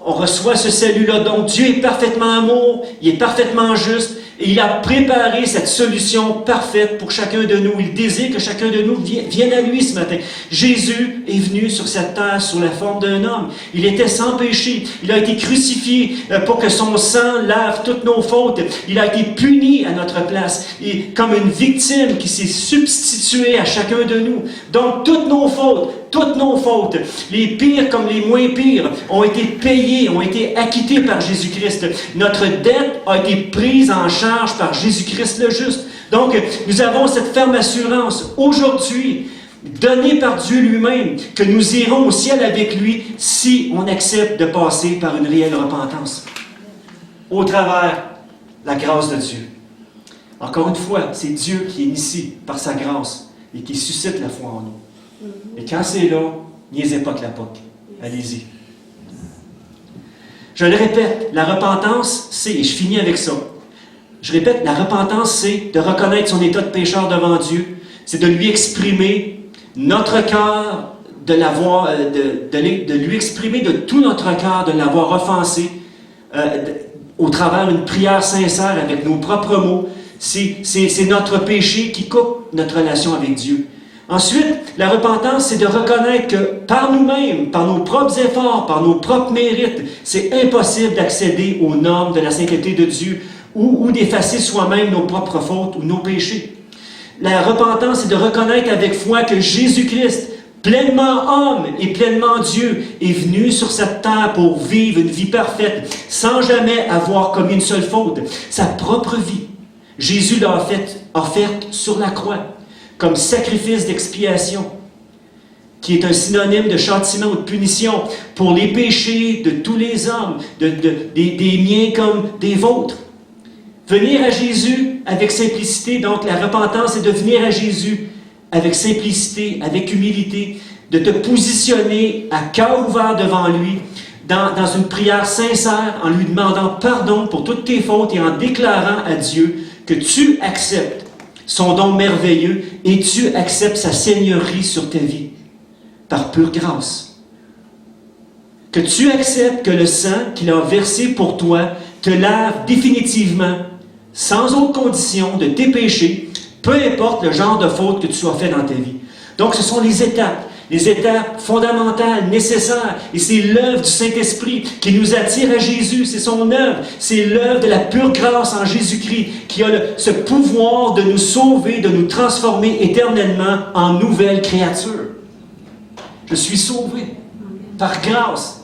on reçoit ce salut-là. Donc Dieu est parfaitement amour, il est parfaitement juste, et il a préparé cette solution parfaite pour chacun de nous. Il désire que chacun de nous vienne à lui ce matin. Jésus est venu sur cette terre sous la forme d'un homme. Il était sans péché. Il a été crucifié pour que son sang lave toutes nos fautes. Il a été puni à notre place. Et comme une victime qui s'est substituée à chacun de nous. Donc toutes nos fautes, les pires comme les moins pires, ont été payées, ont été acquittées par Jésus-Christ. Notre dette a été prise en charge par Jésus-Christ le juste. Donc, nous avons cette ferme assurance aujourd'hui, donnée par Dieu lui-même, que nous irons au ciel avec lui si on accepte de passer par une réelle repentance. Au travers de la grâce de Dieu. Encore une fois, c'est Dieu qui initie par sa grâce et qui suscite la foi en nous. Et quand c'est là, niaisez pas que la POC. Allez-y. Je le répète, la repentance, c'est, et je finis avec ça, je répète, la repentance, c'est de reconnaître son état de pécheur devant Dieu, c'est de lui exprimer notre cœur, de lui exprimer de tout notre cœur, de l'avoir offensé, au travers d'une prière sincère avec nos propres mots. C'est notre péché qui coupe notre relation avec Dieu. Ensuite, la repentance, c'est de reconnaître que par nous-mêmes, par nos propres efforts, par nos propres mérites, c'est impossible d'accéder aux normes de la sainteté de Dieu ou d'effacer soi-même nos propres fautes ou nos péchés. La repentance, c'est de reconnaître avec foi que Jésus-Christ, pleinement homme et pleinement Dieu, est venu sur cette terre pour vivre une vie parfaite, sans jamais avoir commis une seule faute. Sa propre vie, Jésus l'a offerte sur la croix, comme sacrifice d'expiation, qui est un synonyme de châtiment ou de punition pour les péchés de tous les hommes, des miens comme des vôtres. Venir à Jésus avec simplicité, donc la repentance, c'est de venir à Jésus avec simplicité, avec humilité, de te positionner à cœur ouvert devant lui, dans une prière sincère, en lui demandant pardon pour toutes tes fautes et en déclarant à Dieu que tu acceptes son don merveilleux et tu acceptes sa seigneurie sur ta vie par pure grâce. Que tu acceptes que le sang qu'il a versé pour toi te lave définitivement, sans autre condition, de tes péchés, peu importe le genre de faute que tu as fait dans ta vie. Donc, ce sont les étapes fondamentales, nécessaires, et c'est l'œuvre du Saint-Esprit qui nous attire à Jésus, c'est son œuvre, c'est l'œuvre de la pure grâce en Jésus-Christ qui a ce pouvoir de nous sauver, de nous transformer éternellement en nouvelles créatures. Je suis sauvé par grâce.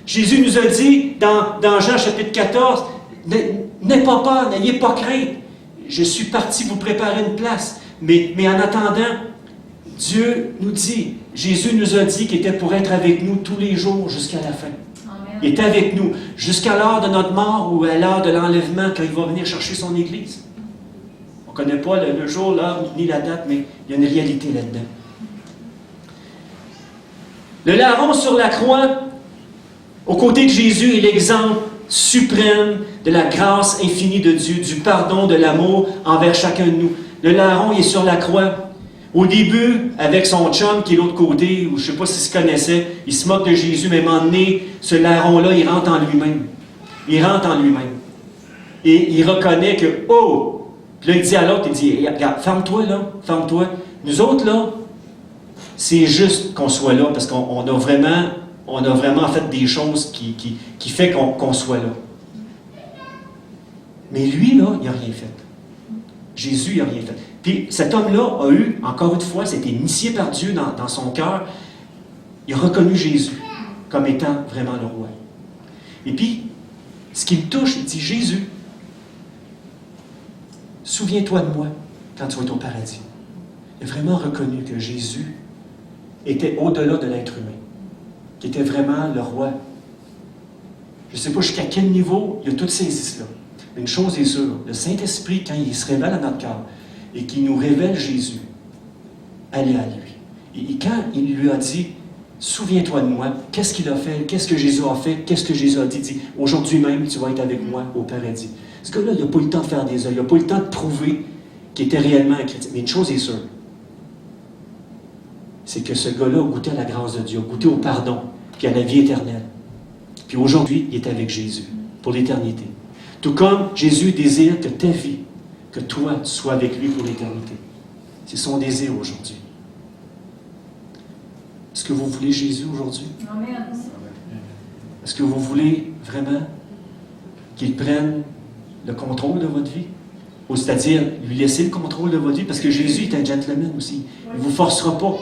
Jésus nous a dit dans Jean chapitre 14, n'ayez pas peur, n'ayez pas crainte. Je suis parti vous préparer une place. Mais en attendant, Dieu nous dit, Jésus nous a dit qu'il était pour être avec nous tous les jours jusqu'à la fin. Amen. Il est avec nous jusqu'à l'heure de notre mort ou à l'heure de l'enlèvement quand il va venir chercher son Église. On ne connaît pas le jour, l'heure ni la date, mais il y a une réalité là-dedans. Le larron sur la croix, aux côtés de Jésus, est l'exemple suprême de la grâce infinie de Dieu, du pardon, de l'amour envers chacun de nous. Le larron, il est sur la croix. Au début, avec son chum qui est de l'autre côté, ou je ne sais pas s'il se connaissait, il se moque de Jésus, mais à un moment donné, ce larron-là, il rentre en lui-même. Il rentre en lui-même. Et il reconnaît que, oh! Puis là, il dit à l'autre, il dit, regarde, ferme-toi là, ferme-toi. Nous autres, là, c'est juste qu'on soit là, parce qu'on a vraiment fait des choses qui fait qu'on soit là. Mais lui, là, il n'a rien fait. Jésus, il n'a rien fait. Puis cet homme-là a eu, encore une fois, c'était initié par Dieu dans son cœur. Il a reconnu Jésus comme étant vraiment le roi. Et puis, ce qui me touche, il dit, Jésus, souviens-toi de moi quand tu vas être au paradis. Il a vraiment reconnu que Jésus était au-delà de l'être humain, qui était vraiment le roi. Je ne sais pas jusqu'à quel niveau il a tout saisi cela. Une chose est sûre, le Saint-Esprit, quand il se révèle à notre cœur et qu'il nous révèle Jésus, allez à lui. Et quand il lui a dit, souviens-toi de moi, qu'est-ce qu'il a fait, qu'est-ce que Jésus a fait, qu'est-ce que Jésus a dit, dit, aujourd'hui même, tu vas être avec moi au paradis. Ce gars-là, il n'a pas eu le temps de faire des œuvres, il n'a pas eu le temps de prouver qu'il était réellement un chrétien. Mais une chose est sûre, c'est que ce gars-là a goûté à la grâce de Dieu, a goûté au pardon, puis à la vie éternelle. Puis aujourd'hui, il est avec Jésus, pour l'éternité. Tout comme Jésus désire que ta vie, que toi, tu sois avec lui pour l'éternité. C'est son désir aujourd'hui. Est-ce que vous voulez Jésus aujourd'hui? Amen. Est-ce que vous voulez vraiment qu'il prenne le contrôle de votre vie? Ou c'est-à-dire lui laisser le contrôle de votre vie? Parce que Jésus est un gentleman aussi. Il ne vous forcera pas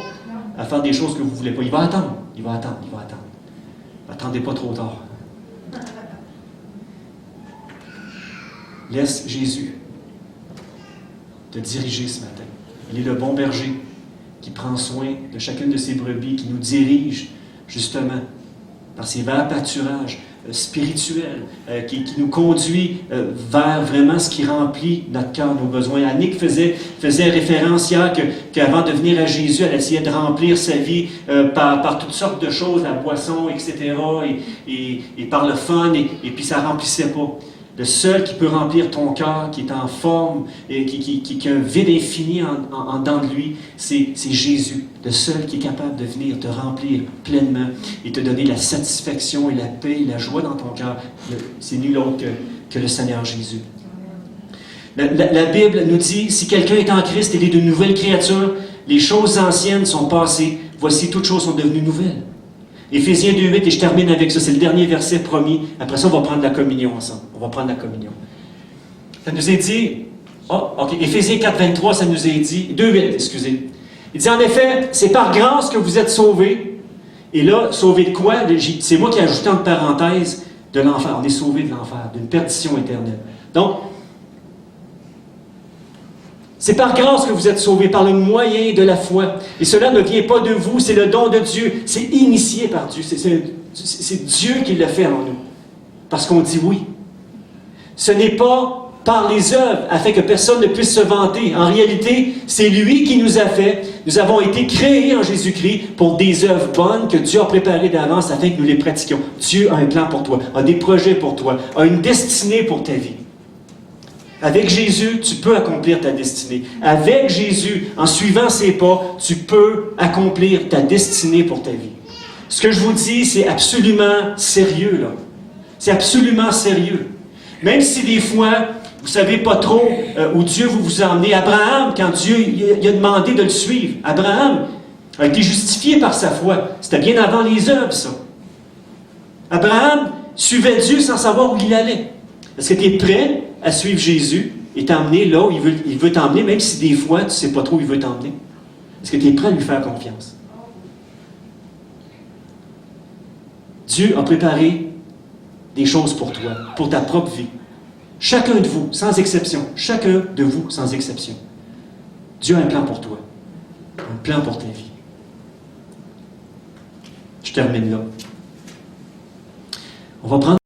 à faire des choses que vous ne voulez pas. Il va attendre. Il va attendre. Il va attendre. Attendez pas trop tard. Laisse Jésus te diriger ce matin. Il est le bon berger qui prend soin de chacune de ses brebis, qui nous dirige justement par ses verts pâturages spirituels, qui nous conduit vers vraiment ce qui remplit notre cœur, nos besoins. Annick faisait référence hier qu'avant de venir à Jésus, elle essayait de remplir sa vie par toutes sortes de choses, la boisson, etc., et par le fun, et puis ça ne remplissait pas. Le seul qui peut remplir ton cœur, qui est en forme, et qui a un vide infini en dedans de lui, c'est Jésus. Le seul qui est capable de venir te remplir pleinement et te donner la satisfaction et la paix et la joie dans ton cœur. C'est nul autre que le Seigneur Jésus. La Bible nous dit, si quelqu'un est en Christ, il est d'une nouvelle créature. Les choses anciennes sont passées. Voici, toutes choses sont devenues nouvelles. Éphésiens 2.8, et je termine avec ça, c'est le dernier verset promis. Après ça, on va prendre la communion ensemble. On va prendre la communion. Ça nous est dit, Éphésiens 4.23, ça nous est dit, 2.8, excusez. Il dit, en effet, c'est par grâce que vous êtes sauvés. Et là, sauvés de quoi? C'est moi qui ai ajouté en parenthèse de l'enfer. On est sauvés de l'enfer, d'une perdition éternelle. Donc, c'est par grâce que vous êtes sauvés, par le moyen de la foi. Et cela ne vient pas de vous, c'est le don de Dieu. C'est initié par Dieu. C'est Dieu qui l'a fait en nous. Parce qu'on dit oui. Ce n'est pas par les œuvres, afin que personne ne puisse se vanter. En réalité, c'est lui qui nous a fait. Nous avons été créés en Jésus-Christ pour des œuvres bonnes que Dieu a préparées d'avance afin que nous les pratiquions. Dieu a un plan pour toi, a des projets pour toi, a une destinée pour ta vie. Avec Jésus, tu peux accomplir ta destinée. Avec Jésus, en suivant ses pas, tu peux accomplir ta destinée pour ta vie. Ce que je vous dis, c'est absolument sérieux, là. C'est absolument sérieux. Même si des fois, vous ne savez pas trop où Dieu vous a emmené. Abraham, quand Dieu il a demandé de le suivre, Abraham a été justifié par sa foi. C'était bien avant les œuvres, ça. Abraham suivait Dieu sans savoir où il allait. Est-ce que tu es prêt à suivre Jésus et t'emmener là où il veut t'emmener, même si des fois, tu ne sais pas trop où il veut t'emmener? Est-ce que tu es prêt à lui faire confiance? Dieu a préparé des choses pour toi, pour ta propre vie. Chacun de vous, sans exception, chacun de vous, sans exception. Dieu a un plan pour toi, un plan pour ta vie. Je termine là. On va prendre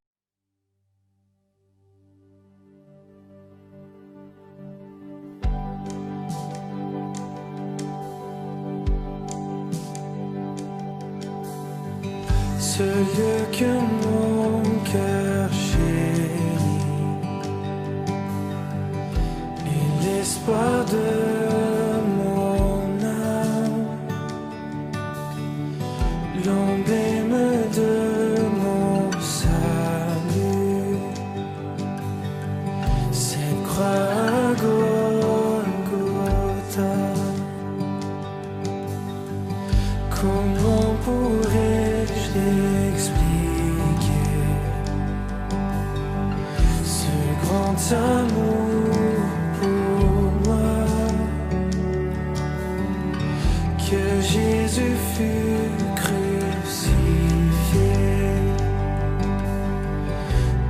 ce lieu que mon cœur chérit et l'espoir de mon âme, l'emblème de mon salut, cette croix à Golgotha. Comment pourrais-je expliquer ce grand amour pour moi, que Jésus fut crucifié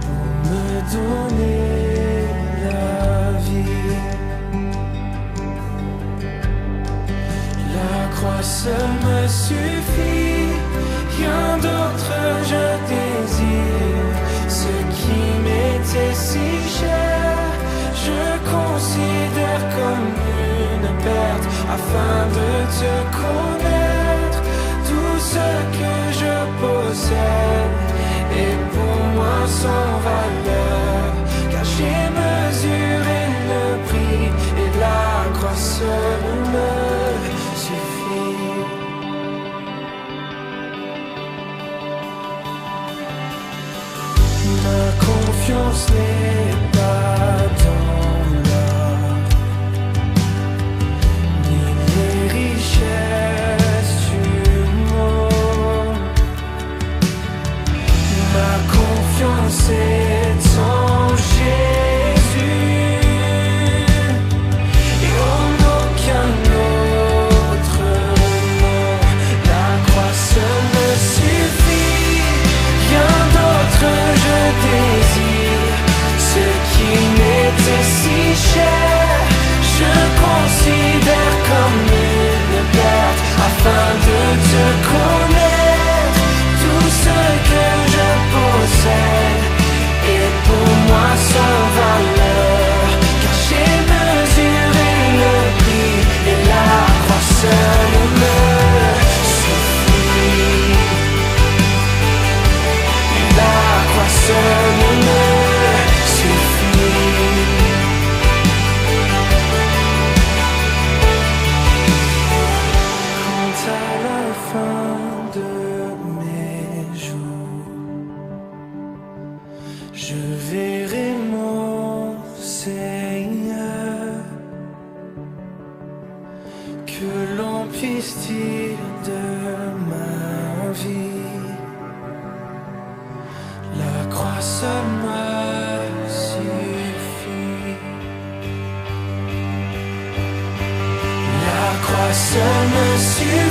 pour me donner la vie. La croix seule me suffit, rien d'autre je désire. Ce qui m'était si cher, je considère comme une perte, afin de te connaître. Tout ce que je possède est pour moi sans valeur, car j'ai mesuré le prix et la croix seule me suffit. Ma confiance n'est pas dans l'or, ni les richesses du monde. Ma confiance est en Jésus, et en aucun autre nom. La croix seule me suffit, rien d'autre je désire. Ce qui m'était si cher, je considère comme une perte, afin de te connaître. Tout ce que je possède est pour moi sans valeur, car j'ai mesuré le prix et la croix seule me suffit. La croix seule me suffit. Quand à la fin de mes jours, je verrai mon Seigneur, que l'on puisse dire de ma vie, la croix seule me suffit. La croix seule me suffit.